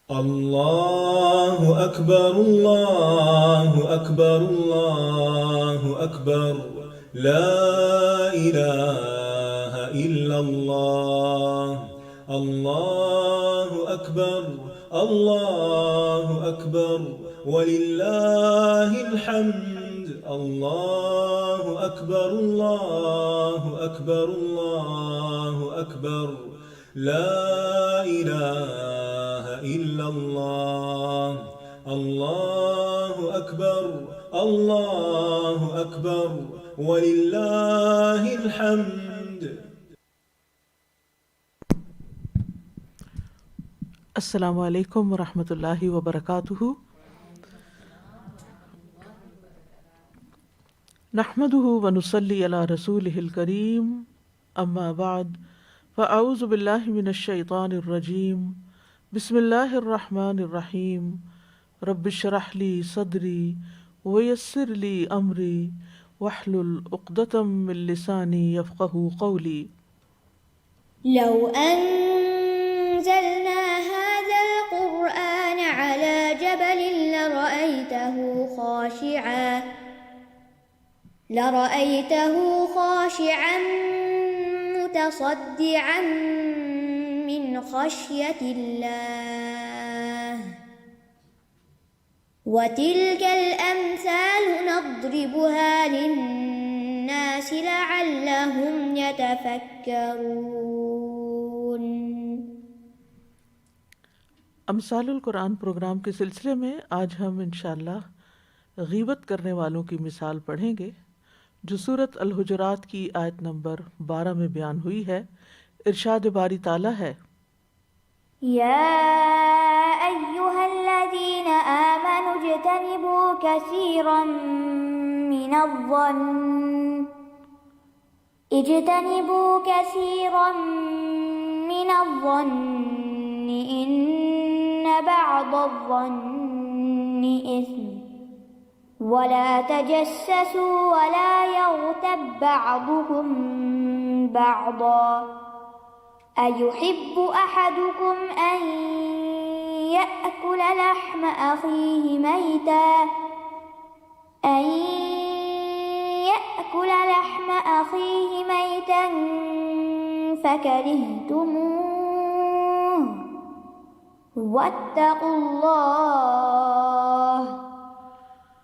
الله أكبر الله أكبر الله أكبر لا إله إلا الله الله أكبر الله أكبر ولله الحمد الله أكبر الله أكبر الله أكبر لا إله إلا الله الله أكبر الله أكبر ولله الحمد. السلام علیکم ورحمۃ اللہ وبرکاتہ. نحمده ونصلی علی رسولہ الکریم. اما بعد فاعوذ باللہ من الشیطان الرجیم. بسم اللہ الرحمن الرحیم. رب اشرح لی صدری ویسر لی امری واحلل عقدۃ من لسانی یفقہوا قولی. لو أنزلنا هذا القرآن على جبل لرأيته خاشعا متصدعا من خشية الله وتلك الأمثال نضربها للناس لعلهم يتفكرون. امثال القرآن پروگرام کے سلسلے میں آج ہم انشاءاللہ غیبت کرنے والوں کی مثال پڑھیں گے جو سورۃ الحجرات کی آیت نمبر 12 میں بیان ہوئی ہے. ارشاد باری تعالیٰ ہے: يا أيها الذين آمنوا اجتنبوا كثيرا من الظن إن بعض الظن إثم ولا تجسسوا ولا يغتب بعضكم بعضا أيحب أحدكم أن يأكل لحم أخيه ميتا فكرهتموه واتقوا الله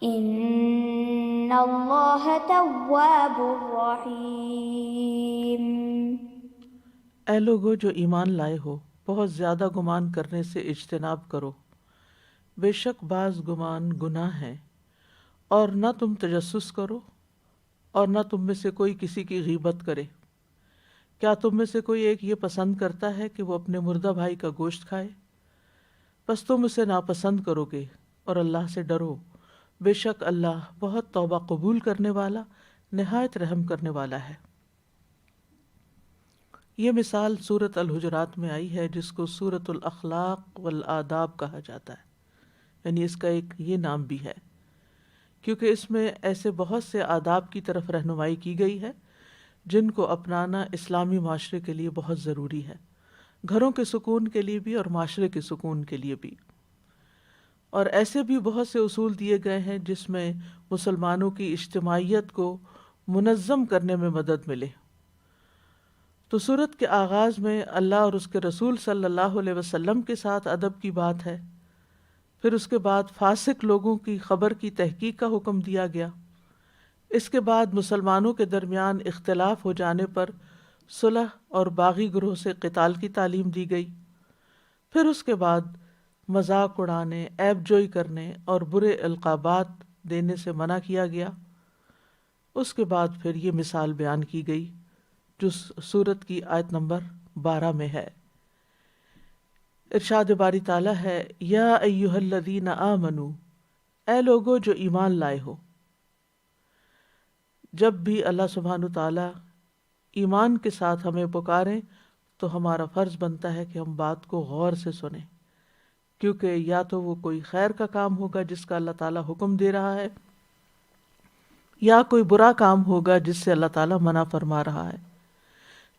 إن الله تواب رحيم. اے لوگو جو ایمان لائے ہو، بہت زیادہ گمان کرنے سے اجتناب کرو، بے شک بعض گمان گناہ ہیں، اور نہ تم تجسس کرو اور نہ تم میں سے کوئی کسی کی غیبت کرے. کیا تم میں سے کوئی ایک یہ پسند کرتا ہے کہ وہ اپنے مردہ بھائی کا گوشت کھائے؟ پس تم اسے ناپسند کرو گے، اور اللہ سے ڈرو، بے شک اللہ بہت توبہ قبول کرنے والا، نہایت رحم کرنے والا ہے. یہ مثال سورۃ الحجرات میں آئی ہے جس کو سورۃ الاخلاق والآداب کہا جاتا ہے، یعنی اس کا ایک یہ نام بھی ہے کیونکہ اس میں ایسے بہت سے آداب کی طرف رہنمائی کی گئی ہے جن کو اپنانا اسلامی معاشرے کے لیے بہت ضروری ہے، گھروں کے سکون کے لیے بھی اور معاشرے کے سکون کے لیے بھی. اور ایسے بھی بہت سے اصول دیے گئے ہیں جس میں مسلمانوں کی اجتماعیت کو منظم کرنے میں مدد ملے. تو سورت کے آغاز میں اللہ اور اس کے رسول صلی اللہ علیہ وسلم کے ساتھ ادب کی بات ہے، پھر اس کے بعد فاسق لوگوں کی خبر کی تحقیق کا حکم دیا گیا، اس کے بعد مسلمانوں کے درمیان اختلاف ہو جانے پر صلح اور باغی گروہ سے قتال کی تعلیم دی گئی، پھر اس کے بعد مذاق اڑانے، عیب جوئی کرنے اور برے القابات دینے سے منع کیا گیا. اس کے بعد پھر یہ مثال بیان کی گئی جو سورت کی آیت نمبر 12 میں ہے. ارشاد باری تعالیٰ ہے: یا ایہا الذین آمنو، اے لوگو جو ایمان لائے ہو. جب بھی اللہ سبحانہ تعالیٰ ایمان کے ساتھ ہمیں پکاریں تو ہمارا فرض بنتا ہے کہ ہم بات کو غور سے سنیں، کیونکہ یا تو وہ کوئی خیر کا کام ہوگا جس کا اللہ تعالیٰ حکم دے رہا ہے، یا کوئی برا کام ہوگا جس سے اللہ تعالیٰ منع فرما رہا ہے.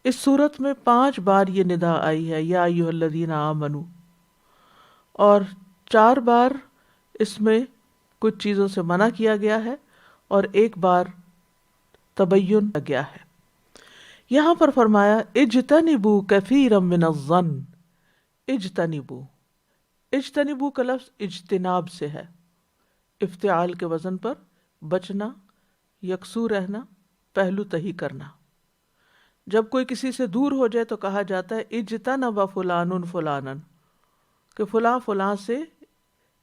اس صورت میں 5 بار یہ ندا آئی ہے، یا ایھا الذین آمنو، اور 4 بار اس میں کچھ چیزوں سے منع کیا گیا ہے اور 1 بار تبین کیا گیا ہے۔ یہاں پر فرمایا اجتنبوا کثیرا من الظن، اجتنبوا، اجتنبوا کا لفظ اجتناب سے ہے، افتعال کے وزن پر بچنا، یکسو رہنا، پہلو تہی کرنا۔ جب کوئی کسی سے دور ہو جائے تو کہا جاتا ہے اجتنب فلان فلانا، کہ فلاں فلاں سے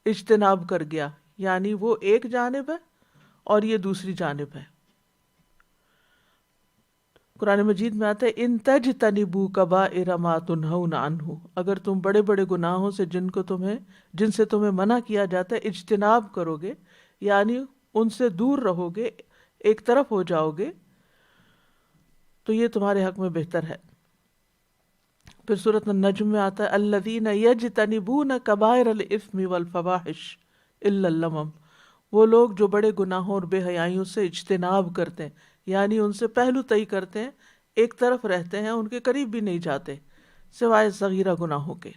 اجتناب کر گیا، یعنی وہ ایک جانب ہے اور یہ دوسری جانب ہے۔ قرآن مجید میں آتا ہے ان تجتنبوا کبائر ما تنہون عنہ، اگر تم بڑے بڑے گناہوں سے جن سے تمہیں منع کیا جاتا ہے اجتناب کرو گے، یعنی ان سے دور رہو گے، ایک طرف ہو جاؤ گے، تو یہ تمہارے حق میں بہتر ہے۔ پھر سورۃ النجم میں آتا ہے الذین یجتنبون کبائر الاثم والفواحش الا اللمم، وہ لوگ جو بڑے گناہوں اور بے حیائیوں سے اجتناب کرتے ہیں، یعنی ان سے پہلو طئی کرتے ہیں، ایک طرف رہتے ہیں، ان کے قریب بھی نہیں جاتے سوائے صغیرہ گناہوں کے۔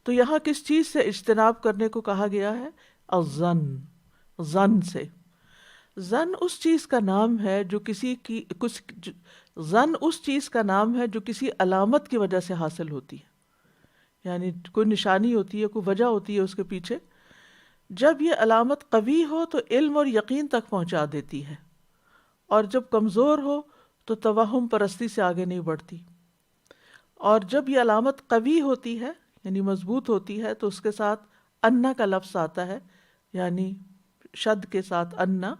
تو یہاں کس چیز سے اجتناب کرنے کو کہا گیا ہے؟ الظن، ظن سے۔ ظن اس چیز کا نام ہے جو ظن اس چیز کا نام ہے جو کسی علامت کی وجہ سے حاصل ہوتی ہے، یعنی کوئی نشانی ہوتی ہے، کوئی وجہ ہوتی ہے اس کے پیچھے، جب یہ علامت قوی ہو تو علم اور یقین تک پہنچا دیتی ہے، اور جب کمزور ہو تو توہم پرستی سے آگے نہیں بڑھتی۔ اور جب یہ علامت قوی ہوتی ہے یعنی مضبوط ہوتی ہے تو اس کے ساتھ انا کا لفظ آتا ہے، یعنی شد کے ساتھ انا،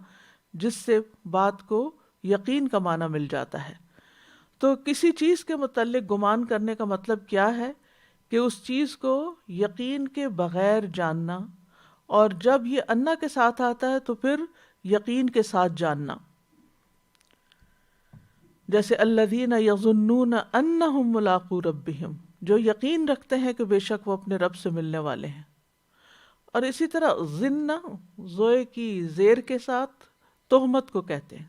جس سے بات کو یقین کا معنی مل جاتا ہے۔ تو کسی چیز کے متعلق گمان کرنے کا مطلب کیا ہے؟ کہ اس چیز کو یقین کے بغیر جاننا، اور جب یہ انا کے ساتھ آتا ہے تو پھر یقین کے ساتھ جاننا۔ جیسے الذین یظنون انہم ملاقو ربہم، جو یقین رکھتے ہیں کہ بے شک وہ اپنے رب سے ملنے والے ہیں۔ اور اسی طرح ظن، زوئے کی زیر کے ساتھ تہمت کو کہتے ہیں،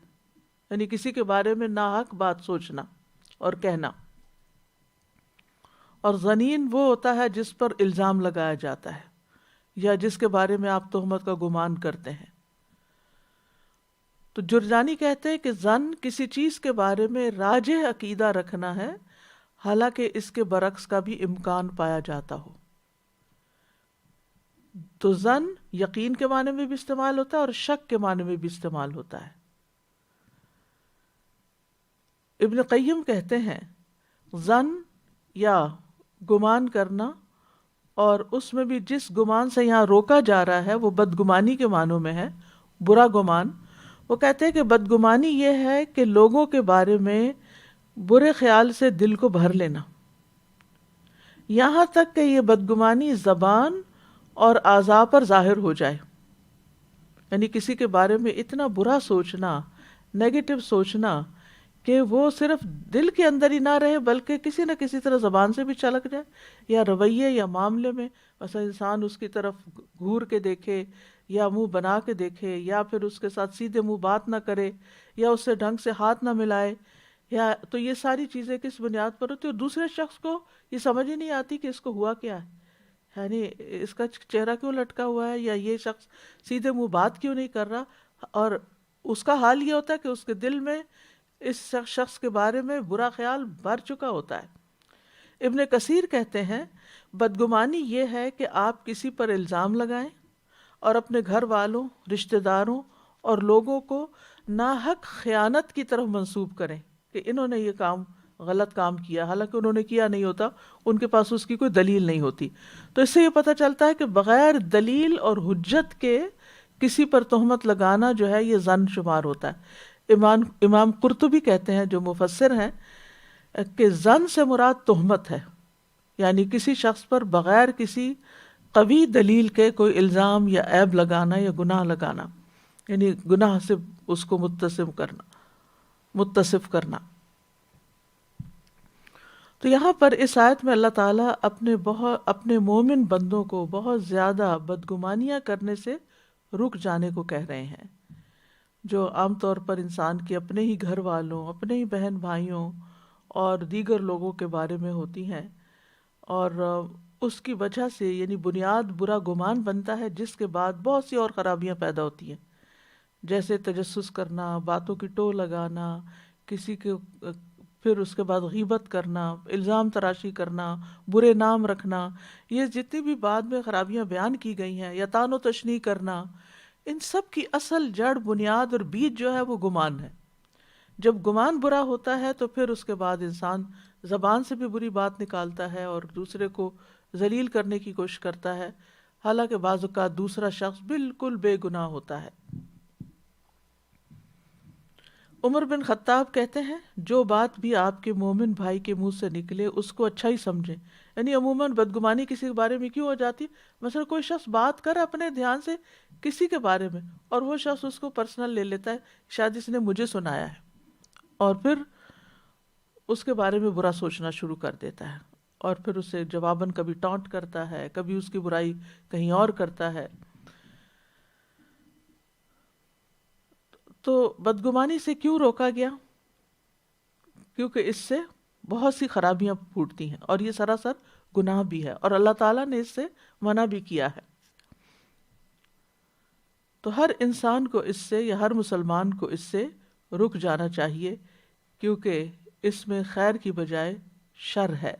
یعنی کسی کے بارے میں ناحق بات سوچنا اور کہنا۔ اور ظنین وہ ہوتا ہے جس پر الزام لگایا جاتا ہے یا جس کے بارے میں آپ تہمت کا گمان کرتے ہیں۔ تو جرجانی کہتے ہیں کہ ظن کسی چیز کے بارے میں راجح عقیدہ رکھنا ہے، حالانکہ اس کے برعکس کا بھی امکان پایا جاتا ہو۔ تو ظن یقین کے معنی میں بھی استعمال ہوتا ہے اور شک کے معنی میں بھی استعمال ہوتا ہے۔ ابن قیم کہتے ہیں ظن یا گمان کرنا، اور اس میں بھی جس گمان سے یہاں روکا جا رہا ہے وہ بدگمانی کے معنوں میں ہے، برا گمان۔ وہ کہتے ہیں کہ بدگمانی یہ ہے کہ لوگوں کے بارے میں برے خیال سے دل کو بھر لینا، یہاں تک کہ یہ بدگمانی زبان اور اعضاء پر ظاہر ہو جائے، یعنی کسی کے بارے میں اتنا برا سوچنا، نیگیٹو سوچنا کہ وہ صرف دل کے اندر ہی نہ رہے بلکہ کسی نہ کسی طرح زبان سے بھی چلک جائے، یا رویے یا معاملے میں مثلا انسان اس کی طرف گھور کے دیکھے یا منہ بنا کے دیکھے، یا پھر اس کے ساتھ سیدھے منہ بات نہ کرے، یا اس سے ڈھنگ سے ہاتھ نہ ملائے، یا تو یہ ساری چیزیں کس بنیاد پر ہوتی ہے؟ اور دوسرے شخص کو یہ سمجھ ہی نہیں آتی کہ اس کو ہوا کیا ہے، یعنی اس کا چہرہ کیوں لٹکا ہوا ہے، یا یہ شخص سیدھے منہ بات کیوں نہیں کر رہا، اور اس کا حال یہ ہوتا ہے کہ اس کے دل میں اس شخص کے بارے میں برا خیال بھر چکا ہوتا ہے۔ ابن کثیر کہتے ہیں بدگمانی یہ ہے کہ آپ کسی پر الزام لگائیں اور اپنے گھر والوں، رشتہ داروں اور لوگوں کو ناحق خیانت کی طرف منسوب کریں کہ انہوں نے یہ غلط کام کیا، حالانکہ انہوں نے کیا نہیں ہوتا، ان کے پاس اس کی کوئی دلیل نہیں ہوتی۔ تو اس سے یہ پتہ چلتا ہے کہ بغیر دلیل اور حجت کے کسی پر تہمت لگانا جو ہے یہ ظن شمار ہوتا ہے۔ امام قرطبی کہتے ہیں جو مفسر ہیں کہ ظن سے مراد تہمت ہے، یعنی کسی شخص پر بغیر کسی قوی دلیل کے کوئی الزام یا عیب لگانا یا گناہ لگانا، یعنی گناہ سے اس کو متصف کرنا۔ تو یہاں پر اس آیت میں اللہ تعالیٰ اپنے مومن بندوں کو بہت زیادہ بدگمانیاں کرنے سے رک جانے کو کہہ رہے ہیں، جو عام طور پر انسان کے اپنے ہی گھر والوں، اپنے ہی بہن بھائیوں اور دیگر لوگوں کے بارے میں ہوتی ہیں، اور اس کی وجہ سے یعنی بنیاد برا گمان بنتا ہے، جس کے بعد بہت سی اور خرابیاں پیدا ہوتی ہیں، جیسے تجسس کرنا، باتوں کی ٹو لگانا، کسی کے پھر اس کے بعد غیبت کرنا، الزام تراشی کرنا، برے نام رکھنا، یہ جتنی بھی بعد میں خرابیاں بیان کی گئی ہیں، یا طعن و تشنیع کرنا، ان سب کی اصل جڑ، بنیاد اور بیج جو ہے وہ گمان ہے۔ جب گمان برا ہوتا ہے تو پھر اس کے بعد انسان زبان سے بھی بری بات نکالتا ہے اور دوسرے کو ذلیل کرنے کی کوشش کرتا ہے، حالانکہ بعض اوقات دوسرا شخص بالکل بے گناہ ہوتا ہے۔ عمر بن خطاب کہتے ہیں، جو بات بھی آپ کے مومن بھائی کے منہ سے نکلے اس کو اچھا ہی سمجھیں۔ یعنی عموماً بدگمانی کسی کے بارے میں کیوں ہو جاتی؟ مثلا کوئی شخص بات کر اپنے دھیان سے کسی کے بارے میں، اور وہ شخص اس کو پرسنل لے لیتا ہے، شاید اس نے مجھے سنایا ہے، اور پھر اس کے بارے میں برا سوچنا شروع کر دیتا ہے، اور پھر اسے جواباً کبھی ٹانٹ کرتا ہے، کبھی اس کی برائی کہیں اور کرتا ہے۔ تو بدگمانی سے کیوں روکا گیا؟ کیونکہ اس سے بہت سی خرابیاں پھوٹتی ہیں، اور یہ سراسر گناہ بھی ہے، اور اللہ تعالیٰ نے اس سے منع بھی کیا ہے۔ تو ہر انسان کو اس سے، یا ہر مسلمان کو اس سے رک جانا چاہیے، کیونکہ اس میں خیر کی بجائے شر ہے۔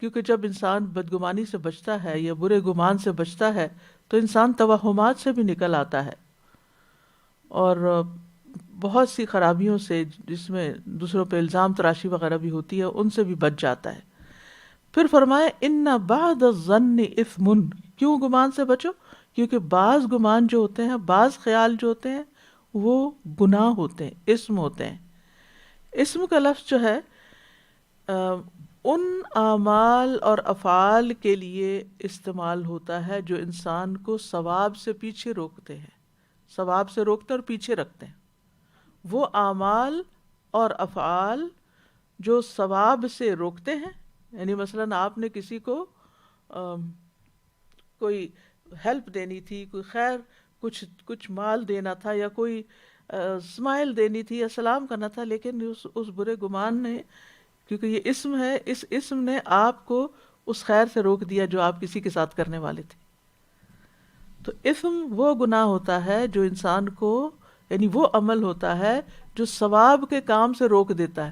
کیونکہ جب انسان بدگمانی سے بچتا ہے یا برے گمان سے بچتا ہے تو انسان توہمات سے بھی نکل آتا ہے، اور بہت سی خرابیوں سے، جس میں دوسروں پہ الزام تراشی وغیرہ بھی ہوتی ہے، ان سے بھی بچ جاتا ہے۔ پھر فرمائے ان بعد الظن اثم، کیوں گمان سے بچو؟ کیونکہ بعض گمان جو ہوتے ہیں، بعض خیال جو ہوتے ہیں، وہ گناہ ہوتے ہیں، اسم ہوتے ہیں۔ اسم کا لفظ جو ہے ان اعمال اور افعال کے لیے استعمال ہوتا ہے جو انسان کو ثواب سے پیچھے روکتے ہیں، ثواب سے روکتے اور پیچھے رکھتے ہیں۔ وہ اعمال اور افعال جو ثواب سے روکتے ہیں، یعنی مثلاً آپ نے کسی کو کوئی ہیلپ دینی تھی، کوئی خیر، کچھ مال دینا تھا، یا کوئی اسمائل دینی تھی، یا سلام کرنا تھا، لیکن اس برے گمان نے، کیونکہ یہ اسم ہے، اس اسم نے آپ کو اس خیر سے روک دیا جو آپ کسی کے ساتھ کرنے والے تھے۔ تو اسم وہ گناہ ہوتا ہے جو انسان کو، یعنی وہ عمل ہوتا ہے جو ثواب کے کام سے روک دیتا ہے۔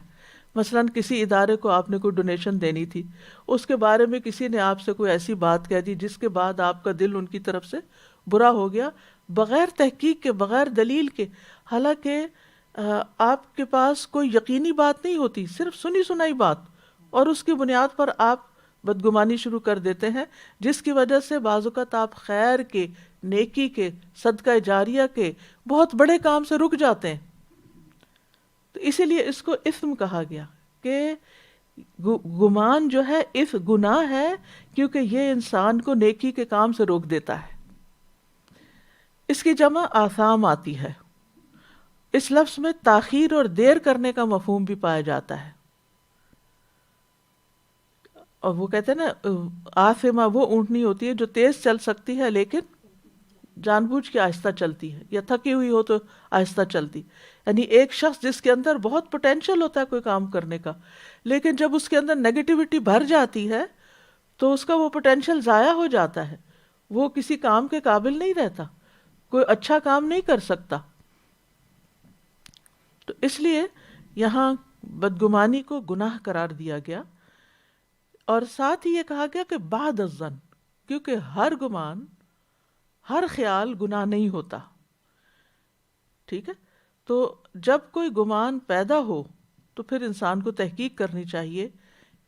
مثلاً کسی ادارے کو آپ نے کوئی ڈونیشن دینی تھی، اس کے بارے میں کسی نے آپ سے کوئی ایسی بات کہہ دی جس کے بعد آپ کا دل ان کی طرف سے برا ہو گیا، بغیر تحقیق کے، بغیر دلیل کے، حالانکہ آپ کے پاس کوئی یقینی بات نہیں ہوتی، صرف سنی سنائی بات، اور اس کی بنیاد پر آپ بدگمانی شروع کر دیتے ہیں، جس کی وجہ سے بعض اوقات آپ خیر کے، نیکی کے، صدقہ جاریہ کے بہت بڑے کام سے رک جاتے ہیں۔ تو اسی لیے اس کو اثم کہا گیا کہ گمان جو ہے اس گناہ ہے، کیونکہ یہ انسان کو نیکی کے کام سے روک دیتا ہے۔ اس کی جمع آثام آتی ہے۔ اس لفظ میں تاخیر اور دیر کرنے کا مفہوم بھی پایا جاتا ہے، اور وہ کہتے ہیں نا، آثمہ وہ اونٹنی ہوتی ہے جو تیز چل سکتی ہے لیکن جان بوجھ کے آہستہ چلتی ہے، یا تھکی ہوئی ہو تو آہستہ چلتی۔ یعنی ایک شخص جس کے اندر بہت پوٹینشل ہوتا ہے کوئی کام کرنے کا، لیکن جب اس کے اندر نیگیٹیوٹی بھر جاتی ہے تو اس کا وہ پوٹینشل ضائع ہو جاتا ہے، وہ کسی کام کے قابل نہیں رہتا، کوئی اچھا کام نہیں کر سکتا۔ تو اس لیے یہاں بدگمانی کو گناہ قرار دیا گیا، اور ساتھ ہی یہ کہا گیا کہ بعد الظن، کیونکہ ہر گمان، ہر خیال گناہ نہیں ہوتا، ٹھیک ہے؟ تو جب کوئی گمان پیدا ہو تو پھر انسان کو تحقیق کرنی چاہیے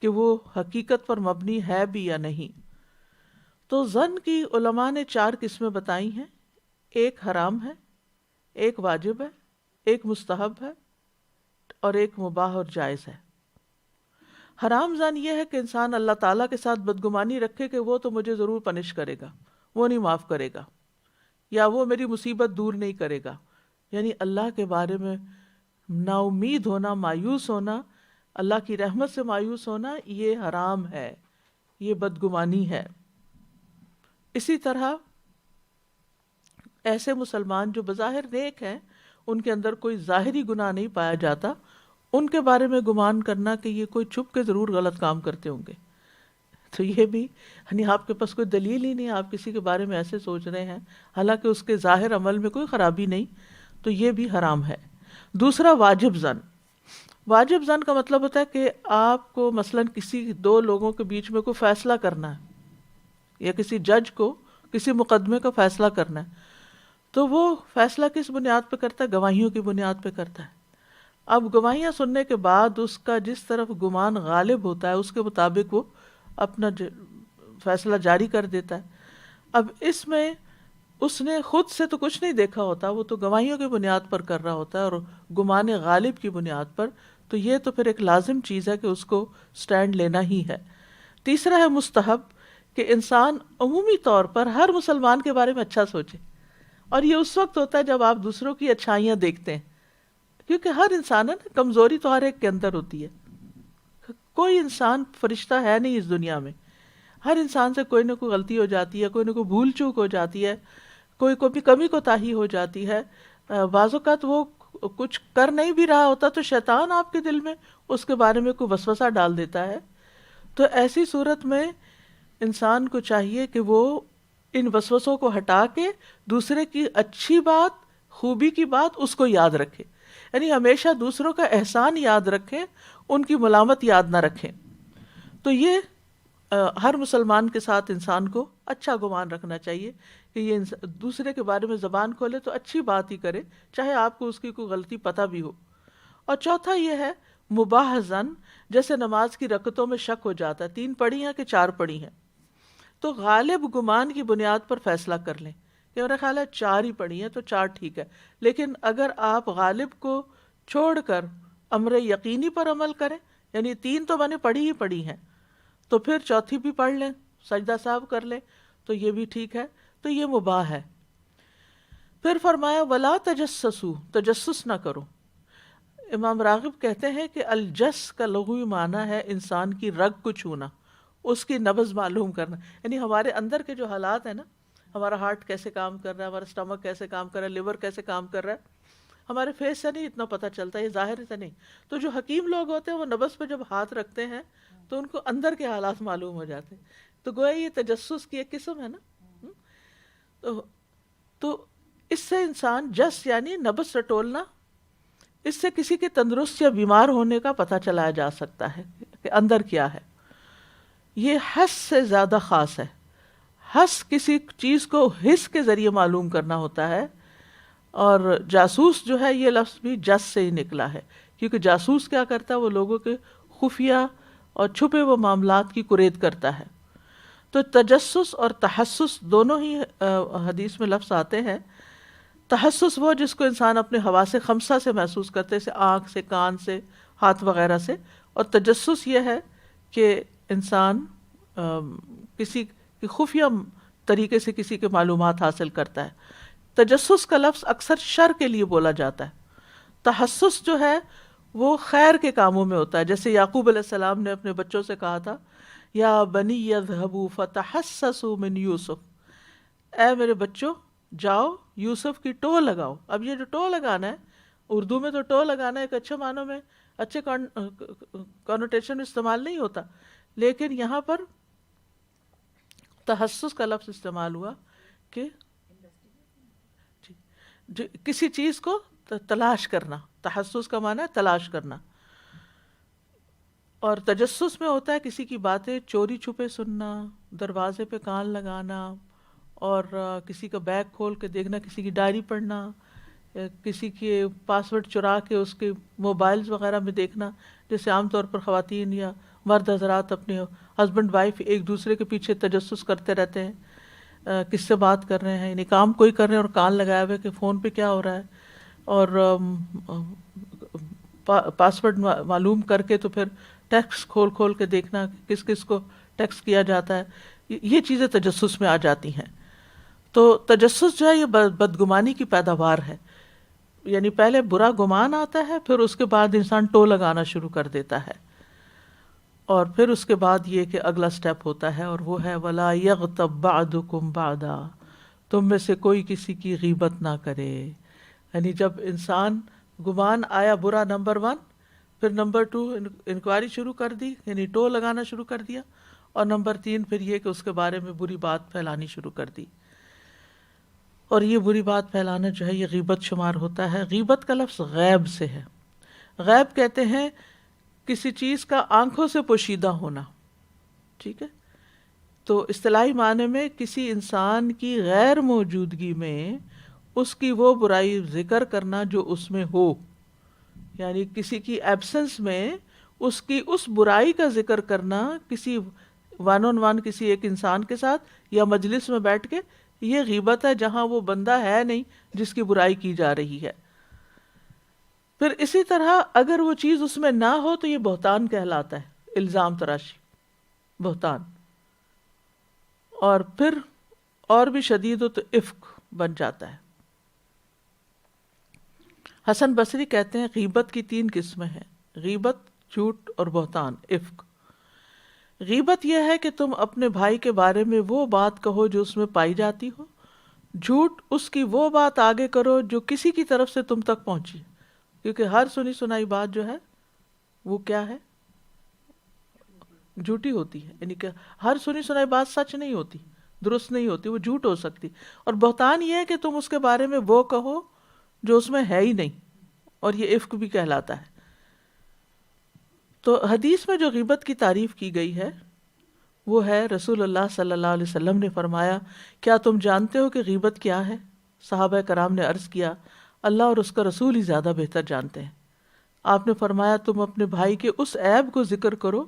کہ وہ حقیقت پر مبنی ہے بھی یا نہیں۔ تو ظن کی علماء نے 4 قسمیں بتائی ہیں، ایک حرام ہے، ایک واجب ہے، ایک مستحب ہے، اور ایک مباح اور جائز ہے۔ حرام ظن یہ ہے کہ انسان اللہ تعالیٰ کے ساتھ بدگمانی رکھے کہ وہ تو مجھے ضرور پنش کرے گا، وہ نہیں معاف کرے گا، یا وہ میری مصیبت دور نہیں کرے گا۔ یعنی اللہ کے بارے میں نا امید ہونا، مایوس ہونا، اللہ کی رحمت سے مایوس ہونا، یہ حرام ہے، یہ بدگمانی ہے۔ اسی طرح ایسے مسلمان جو بظاہر نیک ہیں، ان کے اندر کوئی ظاہری گناہ نہیں پایا جاتا، ان کے بارے میں گمان کرنا کہ یہ کوئی چھپ کے ضرور غلط کام کرتے ہوں گے، تو یہ بھی یعنی آپ کے پاس کوئی دلیل ہی نہیں، آپ کسی کے بارے میں ایسے سوچ رہے ہیں حالانکہ اس کے ظاہر عمل میں کوئی خرابی نہیں، تو یہ بھی حرام ہے۔ دوسرا واجب ظن۔ واجب ظن کا مطلب ہوتا ہے کہ آپ کو مثلاً کسی دو لوگوں کے بیچ میں کوئی فیصلہ کرنا ہے، یا کسی جج کو کسی مقدمے کا فیصلہ کرنا ہے، تو وہ فیصلہ کس بنیاد پہ کرتا ہے؟ گواہیوں کی بنیاد پہ کرتا ہے۔ اب گواہیاں سننے کے بعد اس کا جس طرف گمان غالب ہوتا ہے اس کے مطابق وہ اپنا فیصلہ جاری کر دیتا ہے۔ اب اس میں اس نے خود سے تو کچھ نہیں دیکھا ہوتا، وہ تو گواہیوں کی بنیاد پر کر رہا ہوتا ہے اور گمان غالب کی بنیاد پر، تو یہ تو پھر ایک لازم چیز ہے کہ اس کو سٹینڈ لینا ہی ہے۔ تیسرا ہے مستحب، کہ انسان عمومی طور پر ہر مسلمان کے بارے میں اچھا سوچے، اور یہ اس وقت ہوتا ہے جب آپ دوسروں کی اچھائیاں دیکھتے ہیں، کیونکہ ہر انسان ہے نا، کمزوری تو ہر ایک کے اندر ہوتی ہے، کوئی انسان فرشتہ ہے نہیں اس دنیا میں، ہر انسان سے کوئی نہ کوئی غلطی ہو جاتی ہے، کوئی نہ کوئی بھول چوک ہو جاتی ہے، کوئی کمی کوتاہی ہو جاتی ہے، بعض اوقات وہ کچھ کر نہیں بھی رہا ہوتا تو شیطان آپ کے دل میں اس کے بارے میں کوئی وسوسہ ڈال دیتا ہے، تو ایسی صورت میں انسان کو چاہیے کہ وہ ان وسوسوں کو ہٹا کے دوسرے کی اچھی بات، خوبی کی بات اس کو یاد رکھے، یعنی ہمیشہ دوسروں کا احسان یاد رکھیں، ان کی ملامت یاد نہ رکھیں۔ تو یہ ہر مسلمان کے ساتھ انسان کو اچھا گمان رکھنا چاہیے کہ یہ دوسرے کے بارے میں زبان کھولے تو اچھی بات ہی کرے، چاہے آپ کو اس کی کوئی غلطی پتہ بھی ہو۔ اور چوتھا یہ ہے مباح ظن، جیسے نماز کی رکعتوں میں شک ہو جاتا ہے، 3 پڑھی ہیں کہ 4 پڑھی ہیں، تو غالب گمان کی بنیاد پر فیصلہ کر لیں کہ میرا خیال ہے 4 ہی پڑھی ہیں تو 4 ٹھیک ہے، لیکن اگر آپ غالب کو چھوڑ کر امر یقینی پر عمل کریں، یعنی 3 تو میں نے پڑھی ہی پڑھی ہیں، تو پھر چوتھی بھی پڑھ لیں، سجدہ سہو کر لیں، تو یہ بھی ٹھیک ہے، تو یہ مباح ہے۔ پھر فرمایا ولا تجسسوا، تجسس نہ کرو۔ امام راغب کہتے ہیں کہ الجس کا لغوی معنی ہے انسان کی رگ کو چھونا، اس کی نبض معلوم کرنا، یعنی ہمارے اندر کے جو حالات ہیں نا، ہمارا ہارٹ کیسے کام کر رہا ہے، ہمارا اسٹمک کیسے کام کر رہا ہے، لیور کیسے کام کر رہا ہے، ہمارے فیس سے نہیں اتنا پتہ چلتا، یہ ظاہر سے نہیں، تو جو حکیم لوگ ہوتے ہیں وہ نبض پہ جب ہاتھ رکھتے ہیں تو ان کو اندر کے حالات معلوم ہو جاتے ہیں، تو گویا یہ تجسس کی ایک قسم ہے نا۔ تو اس سے انسان جس یعنی نبض رٹولنا، اس سے کسی کے تندرست یا بیمار ہونے کا پتہ چلایا جا سکتا ہے کہ اندر کیا ہے۔ یہ حس سے زیادہ خاص ہے، حس کسی چیز کو حس کے ذریعے معلوم کرنا ہوتا ہے، اور جاسوس جو ہے یہ لفظ بھی جس سے ہی نکلا ہے، کیونکہ جاسوس کیا کرتا ہے، وہ لوگوں کے خفیہ اور چھپے ہوئے معاملات کی کرید کرتا ہے۔ تو تجسس اور تحسس دونوں ہی حدیث میں لفظ آتے ہیں۔ تحسس وہ جس کو انسان اپنے حواس خمسہ سے محسوس کرتے ہیں، جیسے آنکھ سے، کان سے، ہاتھ وغیرہ سے، اور تجسس یہ ہے کہ انسان کسی کی خفیہ طریقے سے کسی کے معلومات حاصل کرتا ہے۔ تجسس کا لفظ اکثر شر کے لیے بولا جاتا ہے، تحسس جو ہے وہ خیر کے کاموں میں ہوتا ہے، جیسے یعقوب علیہ السلام نے اپنے بچوں سے کہا تھا یا بنی یذهبوا فتحسسوا من یوسف، اے میرے بچوں جاؤ یوسف کی ٹو لگاؤ۔ اب یہ جو ٹو لگانا ہے، اردو میں تو ٹو لگانا ایک اچھے معنوں میں، اچھے کانوٹیشن استعمال نہیں ہوتا، لیکن یہاں پر تحسس کا لفظ استعمال ہوا کہ کسی چیز کو تلاش کرنا، تحسس کا معنی ہے تلاش کرنا، اور تجسس میں ہوتا ہے کسی کی باتیں چوری چھپے سننا، دروازے پہ کان لگانا، اور کسی کا بیگ کھول کے دیکھنا، کسی کی ڈائری پڑھنا، کسی کے پاسورڈ چرا کے اس کے موبائلز وغیرہ میں دیکھنا، جیسے عام طور پر خواتین یا مرد حضرات اپنے ہسبینڈ وائف ایک دوسرے کے پیچھے تجسس کرتے رہتے ہیں، کس سے بات کر رہے ہیں، یعنی کام کوئی کر رہے ہیں اور کان لگائے ہوئے کہ فون پہ کیا ہو رہا ہے، اور پاسورڈ معلوم کر کے تو پھر ٹیکسٹ کھول کھول کے دیکھنا کس کس کو ٹیکسٹ کیا جاتا ہے، یہ چیزیں تجسس میں آ جاتی ہیں۔ تو تجسس جو ہے یہ بدگمانی کی پیداوار ہے، یعنی پہلے برا گمان آتا ہے، پھر اس کے بعد انسان ٹو لگانا شروع کر دیتا ہے، اور پھر اس کے بعد یہ کہ اگلا سٹیپ ہوتا ہے، اور وہ ہے وَلَا يَغْتَبْ بَعْضُكُمْ بَعْضًا، تم میں سے کوئی کسی کی غیبت نہ کرے۔ یعنی جب انسان گمان آیا برا نمبر 1، پھر نمبر 2 انکوائری شروع کر دی، یعنی ٹو لگانا شروع کر دیا، اور نمبر 3 پھر یہ کہ اس کے بارے میں بری بات پھیلانی شروع کر دی. اور یہ بری بات پھیلانا جو ہے یہ غیبت شمار ہوتا ہے. غیبت کا لفظ غیب سے ہے. غیب کہتے ہیں کسی چیز کا آنکھوں سے پوشیدہ ہونا. ٹھیک ہے، تو اصطلاحی معنی میں کسی انسان کی غیر موجودگی میں اس کی وہ برائی ذکر کرنا جو اس میں ہو، یعنی کسی کی ایبسنس میں اس کی اس برائی کا ذکر کرنا کسی ون آن ون کسی ایک انسان کے ساتھ یا مجلس میں بیٹھ کے، یہ غیبت ہے جہاں وہ بندہ ہے نہیں جس کی برائی کی جا رہی ہے. پھر اسی طرح اگر وہ چیز اس میں نہ ہو تو یہ بہتان کہلاتا ہے، الزام تراشی، بہتان. اور پھر اور بھی شدید ہو تو افک بن جاتا ہے. حسن بصری کہتے ہیں غیبت کی 3 قسمیں ہیں: غیبت، جھوٹ اور بہتان، افک. غیبت یہ ہے کہ تم اپنے بھائی کے بارے میں وہ بات کہو جو اس میں پائی جاتی ہو. جھوٹ اس کی وہ بات آگے کرو جو کسی کی طرف سے تم تک پہنچی، کیونکہ ہر سنی سنائی بات جو ہے وہ کیا ہے، جھوٹی ہوتی ہے. یعنی کہ ہر سنی سنائی بات سچ نہیں ہوتی، درست نہیں ہوتی، وہ جھوٹ ہو سکتی. اور بہتان یہ ہے کہ تم اس کے بارے میں وہ کہو جو اس میں ہے ہی نہیں، اور یہ افک بھی کہلاتا ہے. تو حدیث میں جو غیبت کی تعریف کی گئی ہے وہ ہے، رسول اللہ صلی اللہ علیہ وسلم نے فرمایا، کیا تم جانتے ہو کہ غیبت کیا ہے؟ صحابہ کرام نے عرض کیا، اللہ اور اس کا رسول ہی زیادہ بہتر جانتے ہیں. آپ نے فرمایا، تم اپنے بھائی کے اس عیب کو ذکر کرو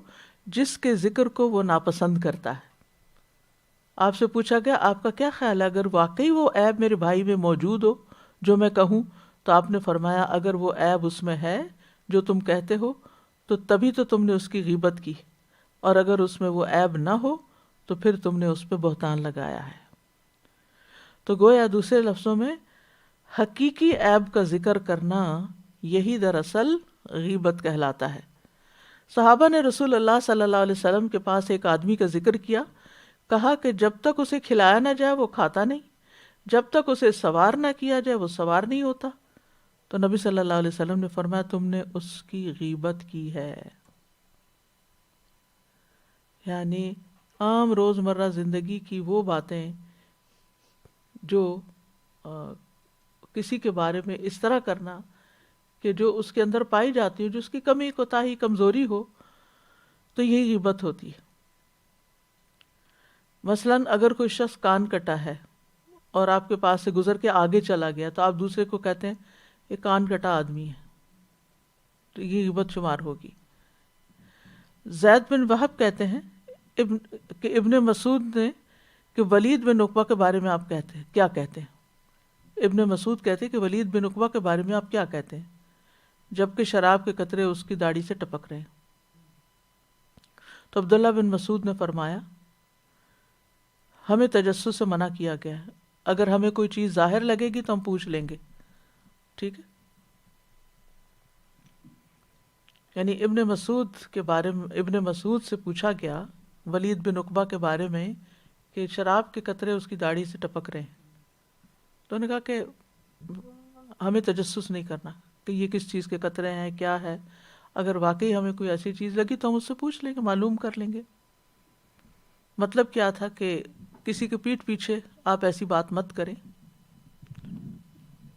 جس کے ذکر کو وہ ناپسند کرتا ہے. آپ سے پوچھا گیا، آپ کا کیا خیال ہے اگر واقعی وہ عیب میرے بھائی میں موجود ہو جو میں کہوں؟ تو آپ نے فرمایا، اگر وہ عیب اس میں ہے جو تم کہتے ہو تو تبھی تو تم نے اس کی غیبت کی، اور اگر اس میں وہ عیب نہ ہو تو پھر تم نے اس پہ بہتان لگایا ہے. تو گویا دوسرے لفظوں میں حقیقی عیب کا ذکر کرنا یہی دراصل غیبت کہلاتا ہے. صحابہ نے رسول اللہ صلی اللہ علیہ وسلم کے پاس ایک آدمی کا ذکر کیا، کہا کہ جب تک اسے کھلایا نہ جائے وہ کھاتا نہیں، جب تک اسے سوار نہ کیا جائے وہ سوار نہیں ہوتا. تو نبی صلی اللہ علیہ وسلم نے فرمایا، تم نے اس کی غیبت کی ہے. یعنی عام روزمرہ زندگی کی وہ باتیں جو کسی کے بارے میں اس طرح کرنا کہ جو اس کے اندر پائی جاتی ہو، جو اس کی کمی کوتاہی کمزوری ہو، تو یہی غیبت ہوتی ہے. مثلاً اگر کوئی شخص کان کٹا ہے اور آپ کے پاس سے گزر کے آگے چلا گیا تو آپ دوسرے کو کہتے ہیں یہ کان کٹا آدمی ہے، تو یہ غیبت شمار ہوگی. زید بن وہب کہتے ہیں کہ ابن مسعود نے کہ ولید بن عقبہ کے بارے میں آپ کیا کہتے ہیں؟ ابن مسعود کہتے ہیں کہ ولید بن عقبہ کے بارے میں آپ کیا کہتے ہیں جبکہ شراب کے قطرے اس کی داڑھی سے ٹپک رہے ہیں؟ تو عبداللہ بن مسعود نے فرمایا، ہمیں تجسس سے منع کیا گیا ہے، اگر ہمیں کوئی چیز ظاہر لگے گی تو ہم پوچھ لیں گے. ٹھیک ہے، یعنی ابن مسعود سے پوچھا گیا ولید بن عقبہ کے بارے میں کہ شراب کے قطرے اس کی داڑھی سے ٹپک رہے ہیں، تو انہوں نے کہا کہ ہمیں تجسس نہیں کرنا کہ یہ کس چیز کے قطرے ہیں، کیا ہے. اگر واقعی ہمیں کوئی ایسی چیز لگی تو ہم اس سے پوچھ لیں گے، معلوم کر لیں گے. مطلب کیا تھا کہ کسی کے پیٹھ پیچھے آپ ایسی بات مت کریں،